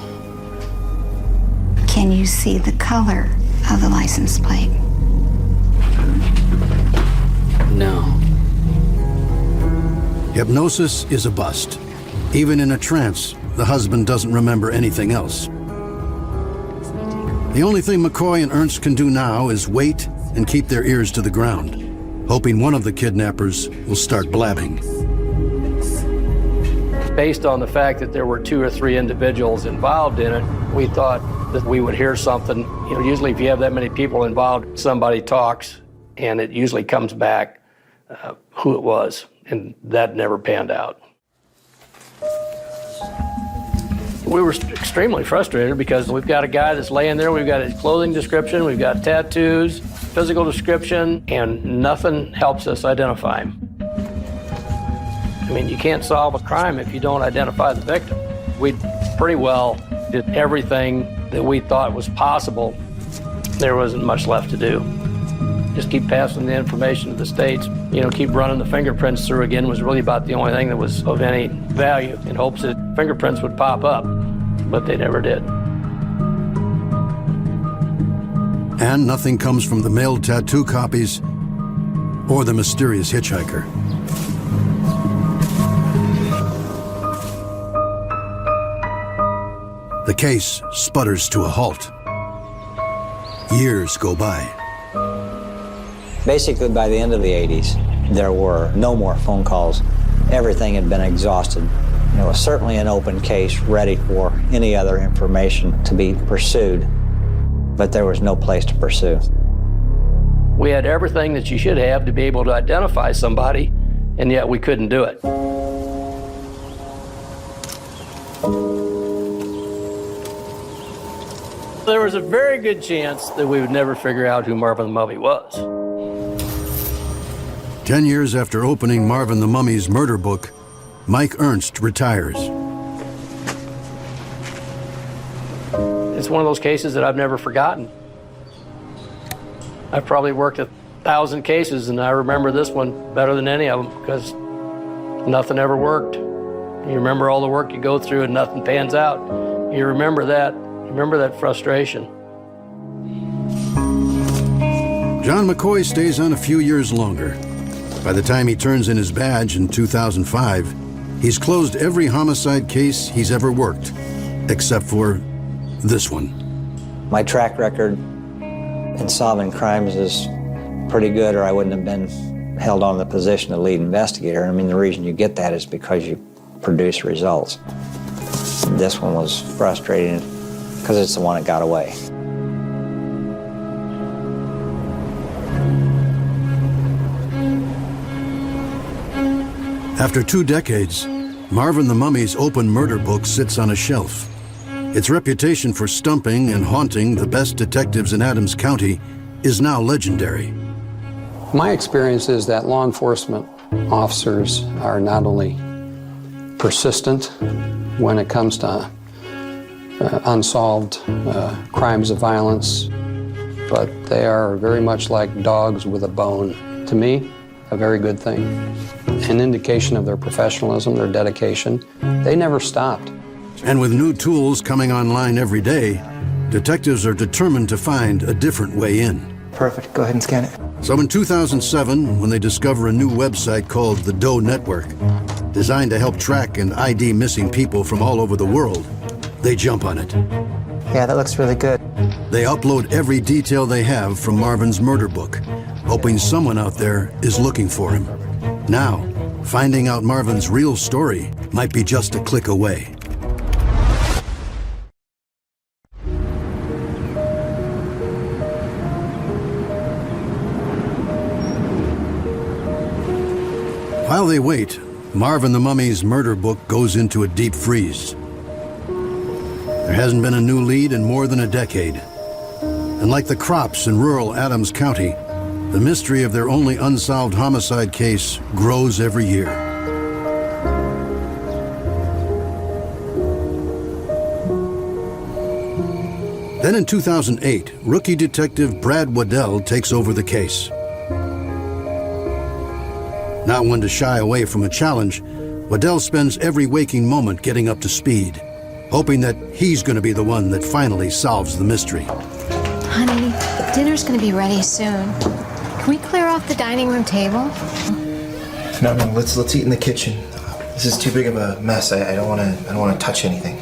Can you see the color of the license plate? No. Hypnosis is a bust. Even in a trance, the husband doesn't remember anything else. The only thing McCoy and Ernst can do now is wait and keep their ears to the ground, hoping one of the kidnappers will start blabbing. Based on the fact that there were 2 or 3 individuals involved in it, we thought that we would hear something. You know, usually if you have that many people involved, somebody talks, and it usually comes back who it was, and that never panned out. We were extremely frustrated because we've got a guy that's laying there, we've got his clothing description, we've got tattoos, physical description, and nothing helps us identify him. I mean, you can't solve a crime if you don't identify the victim. We pretty well did everything that we thought was possible. There wasn't much left to do. Just keep passing the information to the states. You know, keep running the fingerprints through again was really about the only thing that was of any value, in hopes that fingerprints would pop up, but they never did. And nothing comes from the mailed tattoo copies or the mysterious hitchhiker. The case sputters to a halt. Years go by. Basically, by the end of the 80s, there were no more phone calls. Everything had been exhausted. It was certainly an open case, ready for any other information to be pursued, but there was no place to pursue. We had everything that you should have to be able to identify somebody, and yet we couldn't do it. There was a very good chance that we would never figure out who Marvin the Mummy was. 10 years after opening Marvin the Mummy's murder book, Mike Ernst retires. It's one of those cases that I've never forgotten. I've probably worked 1,000 cases, and I remember this one better than any of them because nothing ever worked. You remember all the work you go through and nothing pans out. You remember that. Remember that frustration. John McCoy stays on a few years longer. By the time he turns in his badge in 2005, he's closed every homicide case he's ever worked, except for this one. My track record in solving crimes is pretty good, or I wouldn't have been held on the position of lead investigator. I mean, the reason you get that is because you produce results. This one was frustrating because it's the one that got away. After 2 decades, Marvin the Mummy's open murder book sits on a shelf. Its reputation for stumping and haunting the best detectives in Adams County is now legendary. My experience is that law enforcement officers are not only persistent when it comes to unsolved crimes of violence, but they are very much like dogs with a bone. To me, a very good thing. An indication of their professionalism, their dedication. They never stopped. And with new tools coming online every day, detectives are determined to find a different way in. Perfect. Go ahead and scan it. So in 2007, when they discover a new website called the Doe Network, designed to help track and ID missing people from all over the world, they jump on it. Yeah, that looks really good. They upload every detail they have from Marvin's murder book, hoping someone out there is looking for him. Now, finding out Marvin's real story might be just a click away. While they wait, Marvin the Mummy's murder book goes into a deep freeze. There hasn't been a new lead in more than a decade. And like the crops in rural Adams County, the mystery of their only unsolved homicide case grows every year. Then in 2008, rookie detective Brad Waddell takes over the case. Not one to shy away from a challenge, Waddell spends every waking moment getting up to speed, hoping that he's going to be the one that finally solves the mystery. Honey, dinner's gonna be ready soon. Can we clear off the dining room table? No, let's eat in the kitchen. This is too big of a mess. I don't want to touch anything.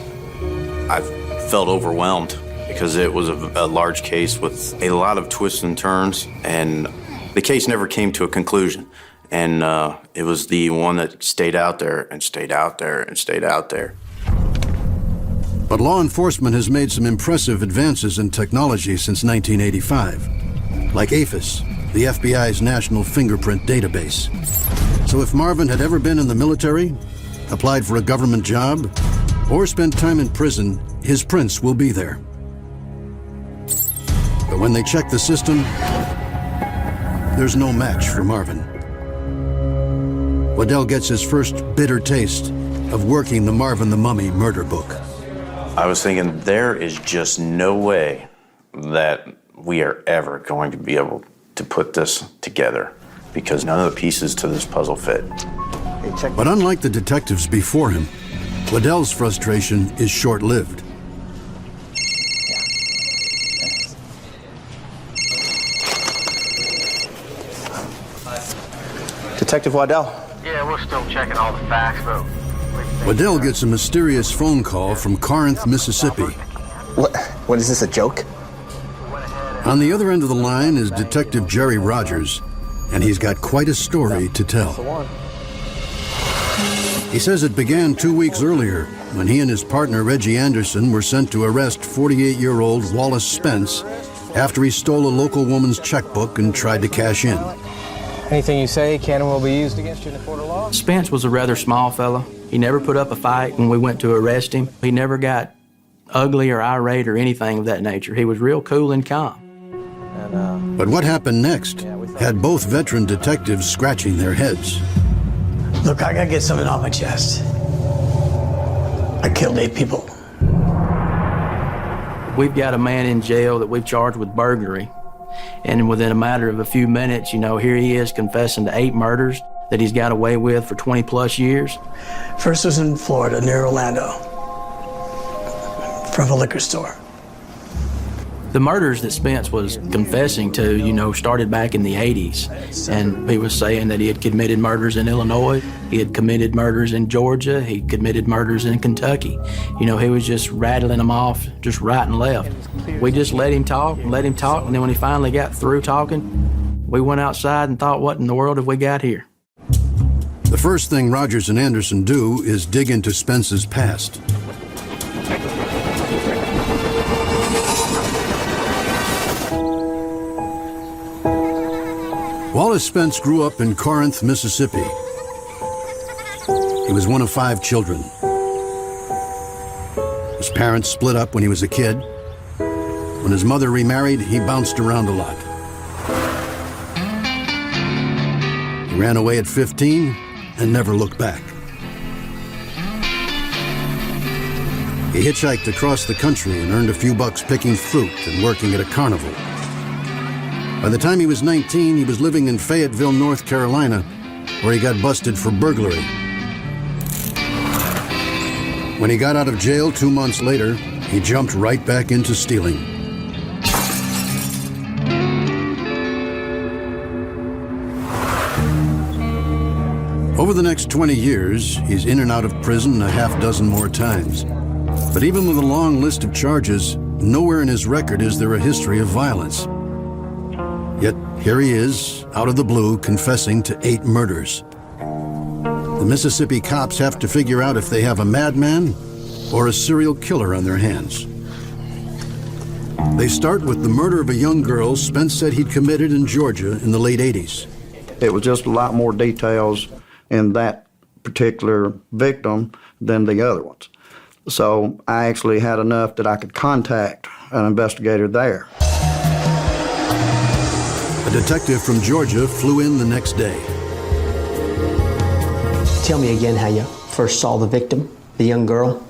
I felt overwhelmed because it was a large case with a lot of twists and turns, and the case never came to a conclusion. And it was the one that stayed out there and stayed out there and stayed out there. But law enforcement has made some impressive advances in technology since 1985, like AFIS, the FBI's national fingerprint database. So if Marvin had ever been in the military, applied for a government job, or spent time in prison, his prints will be there. But when they check the system, there's no match for Marvin. Waddell gets his first bitter taste of working the Marvin the Mummy murder book. I was thinking there is just no way that we are ever going to be able to put this together because none of the pieces to this puzzle fit. But unlike the detectives before him, Waddell's frustration is short-lived. Detective Waddell. Yeah, we're still checking all the facts, but... Waddell gets a mysterious phone call from Corinth, Mississippi. What is this, a joke? On the other end of the line is Detective Jerry Rogers, and he's got quite a story to tell. He says it began 2 weeks earlier when he and his partner Reggie Anderson were sent to arrest 48-year-old Wallace Spence after he stole a local woman's checkbook and tried to cash in. Anything you say can and will be used against you in the court of law? Spence was a rather small fellow. He never put up a fight when we went to arrest him. He never got ugly or irate or anything of that nature. He was real cool and calm. But what happened next had both veteran detectives scratching their heads. Look, I gotta get something off my chest. I killed 8 people. We've got a man in jail that we've charged with burglary. And within a matter of a few minutes, here he is confessing to 8 murders that he's got away with for 20 plus years. First was in Florida, near Orlando, from a liquor store. The murders that Spence was confessing to, started back in the 80s. And he was saying that he had committed murders in Illinois, he had committed murders in Georgia, he committed murders in Kentucky. He was just rattling them off, just right and left. We just let him talk, and then when he finally got through talking, we went outside and thought, what in the world have we got here? The first thing Rogers and Anderson do is dig into Spence's past. Wallace Spence grew up in Corinth, Mississippi. He was one of 5 children. His parents split up when he was a kid. When his mother remarried, he bounced around a lot. He ran away at 15 and never looked back. He hitchhiked across the country and earned a few bucks picking fruit and working at a carnival. By the time he was 19, he was living in Fayetteville, North Carolina, where he got busted for burglary. When he got out of jail 2 months later, he jumped right back into stealing. Over the next 20 years, he's in and out of prison a half dozen more times. But even with a long list of charges, nowhere in his record is there a history of violence. Yet here he is, out of the blue, confessing to 8 murders. The Mississippi cops have to figure out if they have a madman or a serial killer on their hands. They start with the murder of a young girl Spence said he'd committed in Georgia in the late 80s. It was just a lot more details in that particular victim than the other ones. So I actually had enough that I could contact an investigator there. A detective from Georgia flew in the next day. Tell me again how you first saw the victim, the young girl.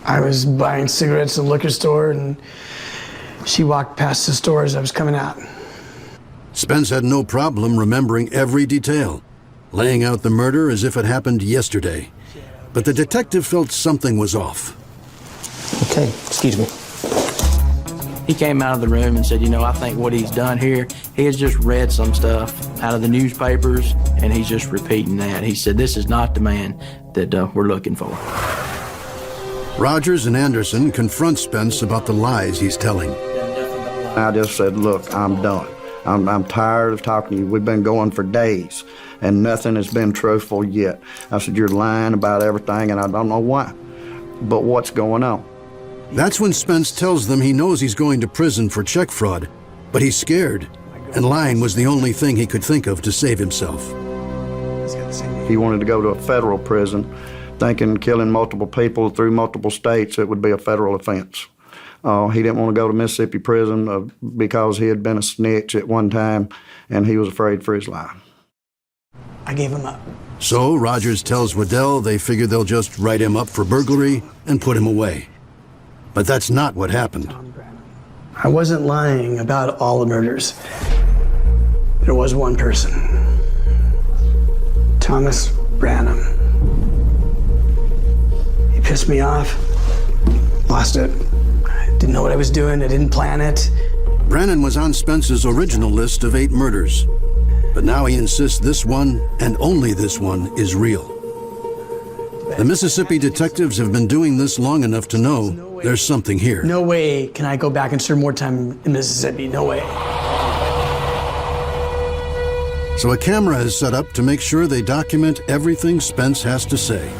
I was buying cigarettes at a liquor store, and she walked past the store as I was coming out. Spence had no problem remembering every detail, laying out the murder as if it happened yesterday. But the detective felt something was off. Okay, excuse me. He came out of the room and said, I think what he's done here, he has just read some stuff out of the newspapers, and he's just repeating that. He said, this is not the man that we're looking for. Rogers and Anderson confront Spence about the lies he's telling. I just said, look, I'm done. I'm tired of talking to you. We've been going for days, and nothing has been truthful yet. I said, you're lying about everything, and I don't know why. But what's going on? That's when Spence tells them he knows he's going to prison for check fraud, but he's scared, and lying was the only thing he could think of to save himself. He wanted to go to a federal prison, thinking killing multiple people through multiple states, it would be a federal offense. He didn't want to go to Mississippi prison because he had been a snitch at one time, and he was afraid for his life. I gave him up. So Rogers tells Waddell they figure they'll just write him up for burglary and put him away. But that's not what happened. I wasn't lying about all the murders. There was one person. Thomas Branham. He pissed me off. Lost it. I didn't know what I was doing. I didn't plan it. Brannon was on Spence's original list of 8 murders. But now he insists this one, and only this one, is real. The Mississippi detectives have been doing this long enough to know there's something here. No way can I go back and serve more time in Mississippi. No way. So a camera is set up to make sure they document everything Spence has to say.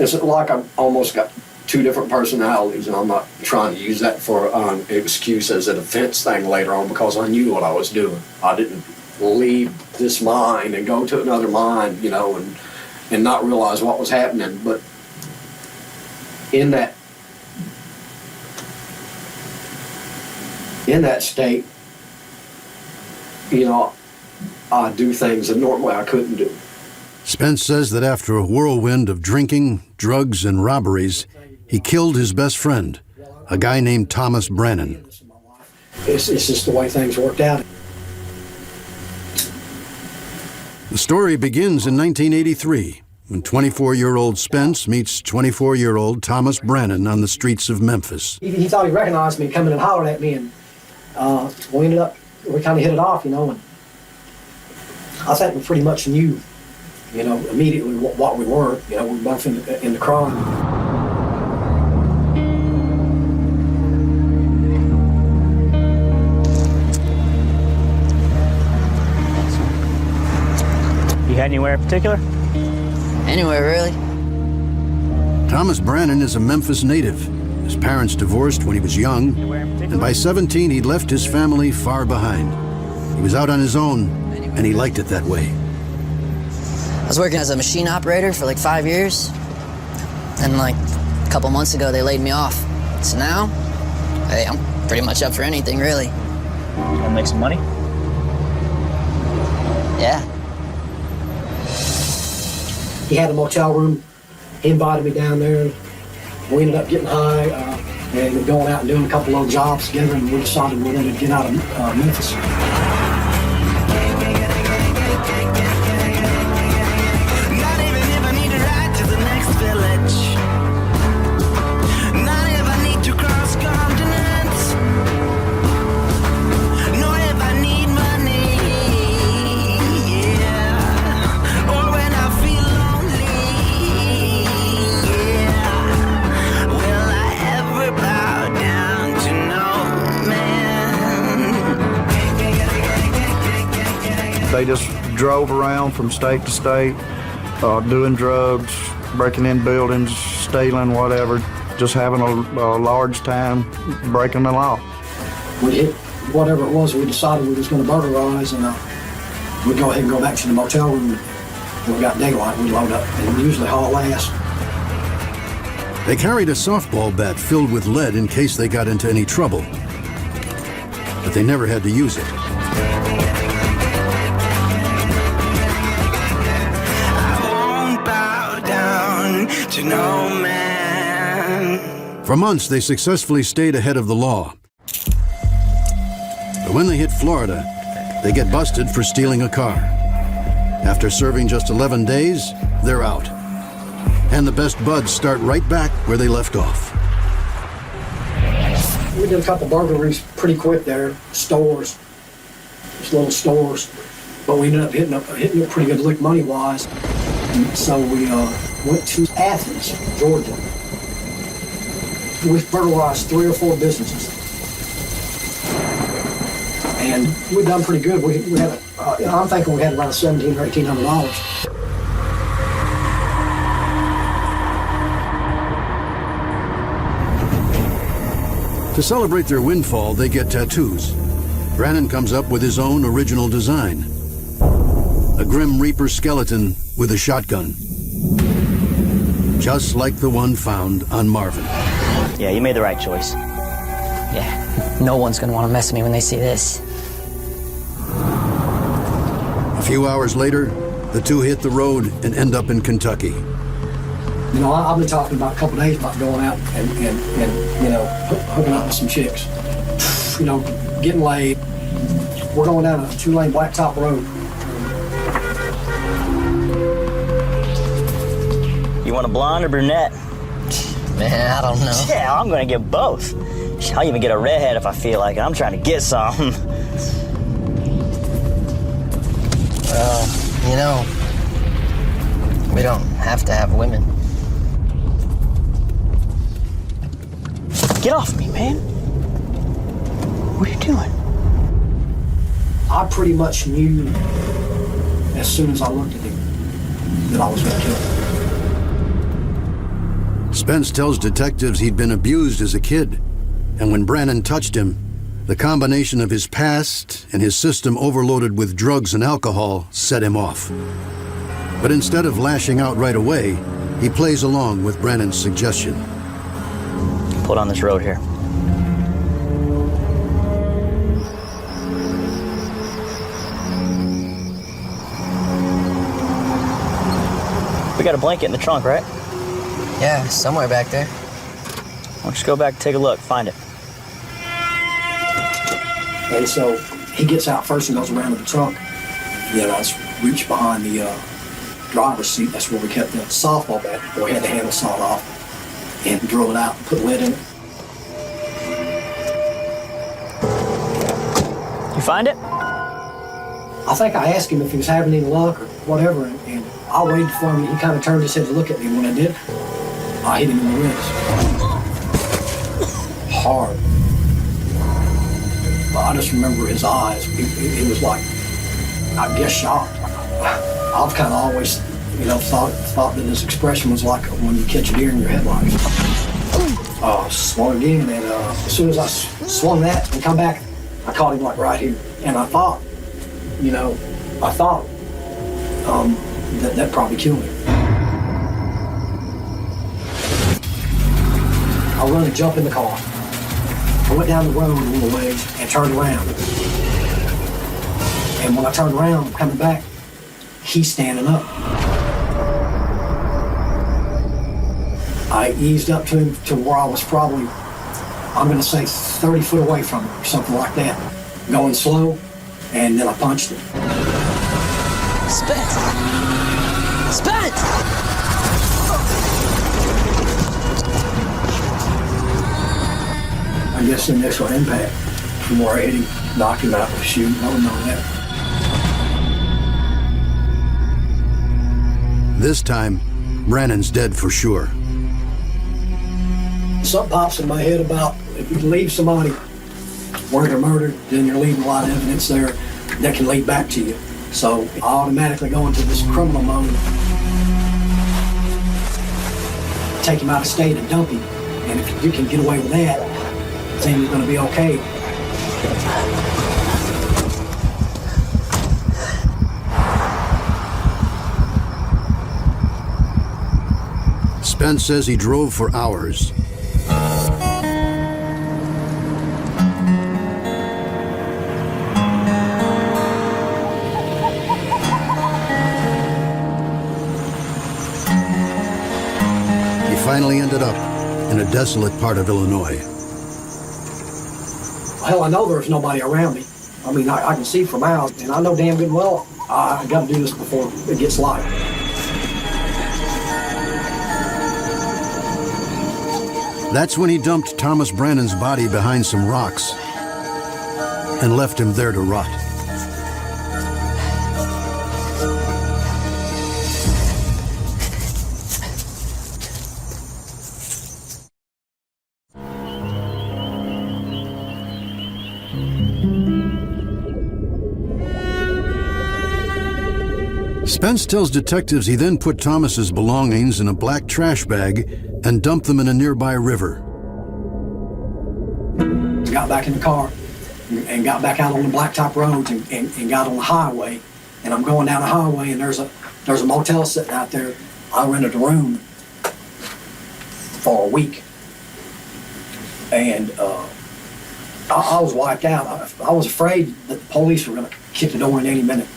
It's like I've almost got two different personalities, and I'm not trying to use that for an excuse as a defense thing later on, because I knew what I was doing. I didn't leave this mine and go to another mine, you know, and not realize what was happening. But in that state, you know, I do things that normally I couldn't do. Spence says that after a whirlwind of drinking, drugs, and robberies, he killed his best friend, a guy named Thomas Brannon. It's just the way things worked out. The story begins in 1983, when 24-year-old Spence meets 24-year-old Thomas Brannon on the streets of Memphis. He thought he recognized me coming and hollered at me, and we kind of hit it off, you know, and I think we pretty much knew, you know, immediately what we were. You know, we were both in the crime. You had anywhere in particular? Anywhere, really. Thomas Brannon is a Memphis native. His parents divorced when he was young, and by 17 he'd left his family far behind. He was out on his own, and he liked it that way. I was working as a machine operator for like 5 years. Then like a couple months ago, they laid me off. So now, hey, I'm pretty much up for anything, really. You wanna make some money? Yeah. He had a motel room. He invited me down there. We ended up getting high and going out and doing a couple of jobs together, and we decided we wanted to get out of Memphis. They just drove around from state to state, doing drugs, breaking in buildings, stealing, whatever, just having a large time breaking the law. We hit whatever it was, we decided we was going to burglarize, and we'd go ahead and go back to the motel room. When we got daylight, we'd load up and usually haul ass. They carried a softball bat filled with lead in case they got into any trouble, but they never had to use it. To no man. For months, they successfully stayed ahead of the law. But when they hit Florida, they get busted for stealing a car. After serving just 11 days, they're out. And the best buds start right back where they left off. We did a couple burglaries pretty quick there, stores, just little stores. But we ended up hitting a pretty good lick money-wise. So we went to Athens, Georgia. We burglarized 3 or 4 businesses. And we'd done pretty good. We had, I'm thinking we had around $1,700 or $1,800. To celebrate their windfall, they get tattoos. Brannon comes up with his own original design. A Grim Reaper skeleton with a shotgun. Just like the one found on Marvin. Yeah, you made the right choice. Yeah, no one's gonna want to mess with me when they see this. A few hours later, the two hit the road and end up in Kentucky. You know, I've been talking about a couple days about going out and you know, hooking up with some chicks. You know, getting laid. We're going down a 2-lane blacktop road. You want a blonde or brunette? Man, I don't know. Yeah, I'm gonna get both. I'll even get a redhead if I feel like it. I'm trying to get some. Well, you know, we don't have to have women. Get off me, man. What are you doing? I pretty much knew as soon as I looked at him that I was going to kill him. Spence tells detectives he'd been abused as a kid, and when Brannon touched him, the combination of his past and his system overloaded with drugs and alcohol set him off. But instead of lashing out right away, he plays along with Brannon's suggestion. Pull down this road here. We got a blanket in the trunk, right? Yeah, somewhere back there. Why don't you go back and take a look, find it. And so he gets out first and goes around to the trunk. Then I just reached behind the driver's seat. That's where we kept the softball bat. We had the handle sawed off and drilled it out and put lead in it. You find it? I think I asked him if he was having any luck or whatever, and I waited for him. He kind of turned his head to look at me. When I did, I hit him in the wrist. Hard. But I just remember his eyes. It was like, I guess, shocked. I've kind of always, thought that his expression was like when you catch a deer in your headlights. Swung again, and as soon as I swung that and come back, I caught him like right here. And I thought, that probably killed him. I run and jump in the car. I went down the road a little ways and turned around. And when I turned around, coming back, he's standing up. I eased up to him to where I was probably, I'm going to say 30 foot away from him, or something like that. Going slow, and then I punched him. Spence! Spence! I guess the initial impact from where I hit him knocked him out of the chute. I don't know that. This time, Brannon's dead for sure. Something pops in my head about if you leave somebody where they're murdered, then you're leaving a lot of evidence there that can lead back to you. So I automatically go into this criminal mode. Take him out of state and dump him. And if you can get away with that, then you're going to be okay. Spence says he drove for hours. He finally ended up in a desolate part of Illinois. Hell, I know there's nobody around me. I mean, I can see for miles, and I know damn good well I got to do this before it gets light. That's when he dumped Thomas Brannon's body behind some rocks and left him there to rot. Spence tells detectives he then put Thomas's belongings in a black trash bag and dumped them in a nearby river. Got back in the car and got back out on the blacktop roads and got on the highway. And I'm going down the highway, and there's a motel sitting out there. I rented a room for a week. And I was wiped out. I was afraid that the police were going to kick the door in any minute.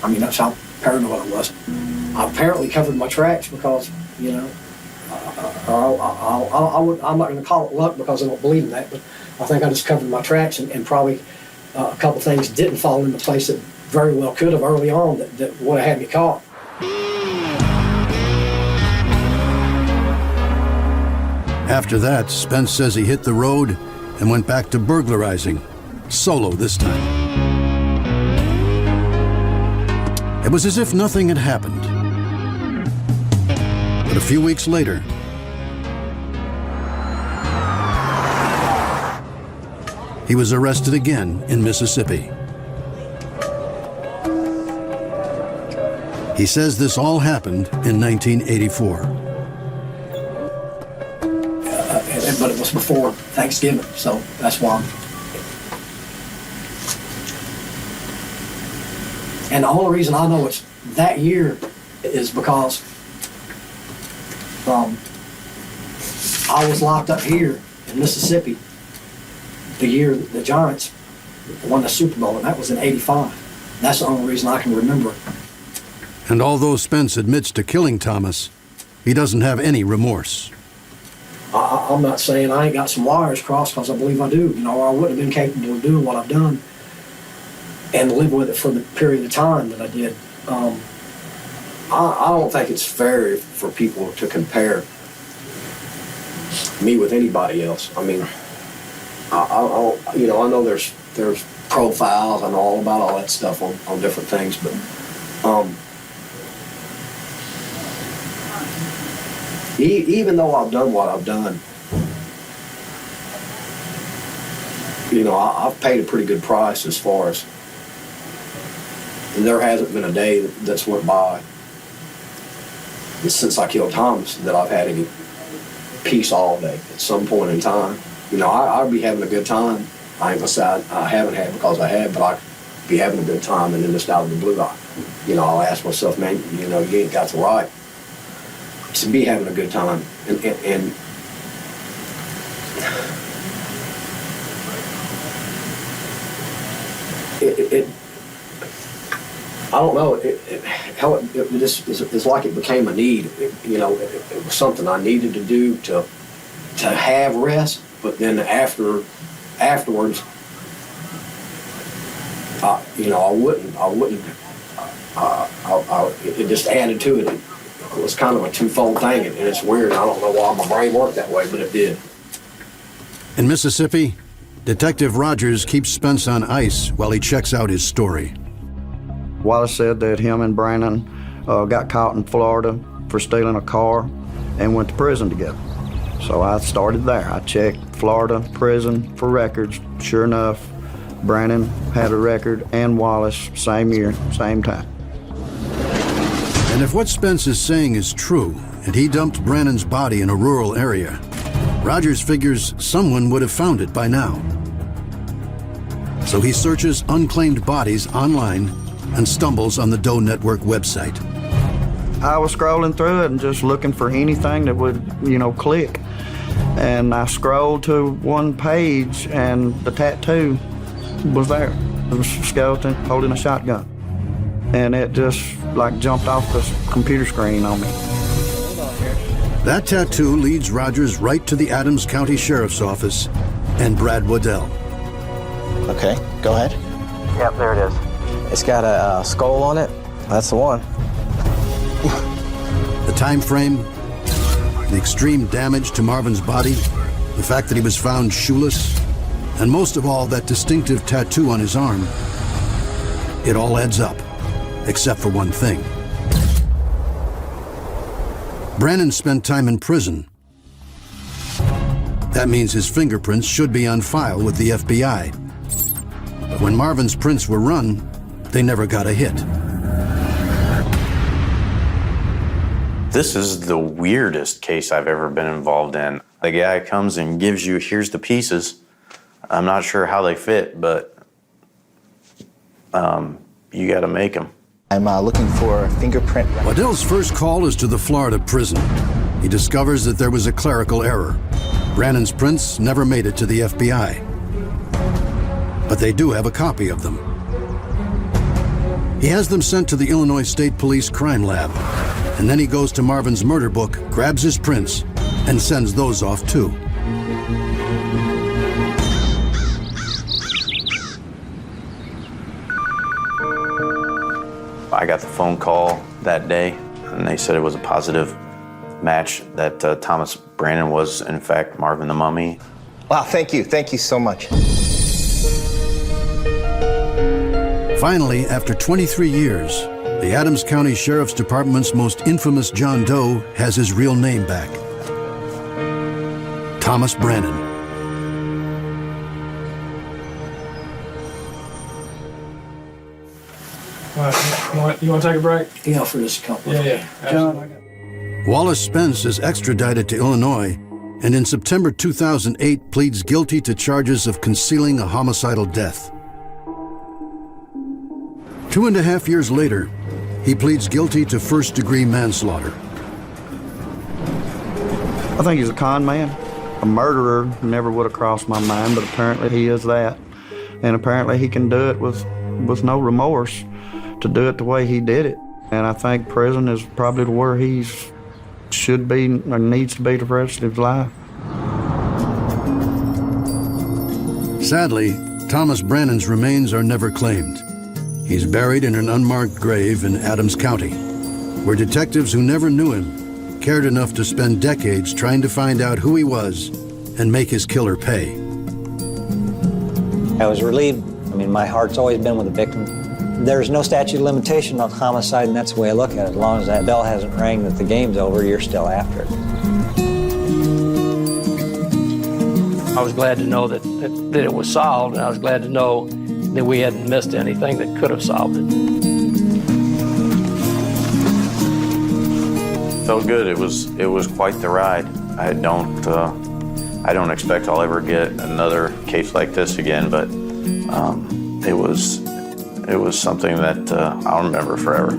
I mean, that's how paranoid I was. I apparently covered my tracks because, I'm not going to call it luck because I don't believe in that, but I think I just covered my tracks and probably a couple things didn't fall into place that very well could have early on that would have had me caught. After that, Spence says he hit the road and went back to burglarizing, solo this time. It was as if nothing had happened. But a few weeks later, he was arrested again in Mississippi. He says this all happened in 1984. But it was before Thanksgiving, so that's why. And the only reason I know it's that year is because I was locked up here in Mississippi the year the Giants won the Super Bowl, and that was in '85. That's the only reason I can remember. And although Spence admits to killing Thomas, he doesn't have any remorse. I'm not saying I ain't got some wires crossed, because I believe I do. You know, or I wouldn't have been capable of doing what I've done and live with it for the period of time that I did. I don't think it's fair for people to compare me with anybody else. I mean, I know there's profiles. I know all about all that stuff on different things, but even though I've done what I've done, you know, I've paid a pretty good price as far as, and there hasn't been a day that's went by since I killed Thomas that I've had any peace all day. At some point in time, you know, I'd be having a good time. I ain't gonna say I haven't had, because I have, but I'd be having a good time, and then just out of the blue, I'll ask myself, man, you know, you ain't got the right to be having a good time, and I don't know, how it just it's like it became a need. It was something I needed to do to have rest, but then afterwards, it just added to it. It was kind of a twofold thing, and it's weird. I don't know why my brain worked that way, but it did. In Mississippi, Detective Rogers keeps Spence on ice while he checks out his story. Wallace said that him and Brandon got caught in Florida for stealing a car and went to prison together. So I started there. I checked Florida prison for records. Sure enough, Brandon had a record and Wallace, same year, same time. And if what Spence is saying is true, and he dumped Brandon's body in a rural area, Rogers figures someone would have found it by now. So he searches unclaimed bodies online and stumbles on the Doe Network website. I was scrolling through it and just looking for anything that would, click. And I scrolled to one page, and the tattoo was there. It was a skeleton holding a shotgun. And it just jumped off the computer screen on me. That tattoo leads Rogers right to the Adams County Sheriff's Office and Brad Waddell. Okay, go ahead. Yep, there it is. It's got a skull on it. That's the one. The time frame, the extreme damage to Marvin's body, the fact that he was found shoeless, and most of all, that distinctive tattoo on his arm. It all adds up, except for one thing. Brandon spent time in prison. That means his fingerprints should be on file with the FBI. But when Marvin's prints were run, they never got a hit. This is the weirdest case I've ever been involved in. The guy comes and gives you, here's the pieces. I'm not sure how they fit, but you got to make them. I'm looking for a fingerprint. Waddell's first call is to the Florida prison. He discovers that there was a clerical error. Brandon's prints never made it to the FBI. But they do have a copy of them. He has them sent to the Illinois State Police Crime Lab. And then he goes to Marvin's murder book, grabs his prints, and sends those off too. I got the phone call that day, and they said it was a positive match that Thomas Brandon was, in fact, Marvin the Mummy. Wow, thank you. Thank you so much. Finally, after 23 years, the Adams County Sheriff's Department's most infamous John Doe has his real name back. Thomas Brannan. All right, you want to take a break? Yeah, for this couple. Yeah. Wallace Spence is extradited to Illinois and in September 2008 pleads guilty to charges of concealing a homicidal death. 2.5 years later, he pleads guilty to first-degree manslaughter. I think he's a con man. A murderer never would have crossed my mind, but apparently he is that. And apparently he can do it with no remorse to do it the way he did it. And I think prison is probably where he should be or needs to be the rest of his life. Sadly, Thomas Brannan's remains are never claimed. He's buried in an unmarked grave in Adams County, where detectives who never knew him cared enough to spend decades trying to find out who he was and make his killer pay. I was relieved. I mean, my heart's always been with the victim. There's no statute of limitation on homicide, and that's the way I look at it. As long as that bell hasn't rang that the game's over, you're still after it. I was glad to know that it was solved, and I was glad to know that we hadn't missed anything that could have solved it. Felt good. It was quite the ride. I don't expect I'll ever get another case like this again, but it was something that I'll remember forever.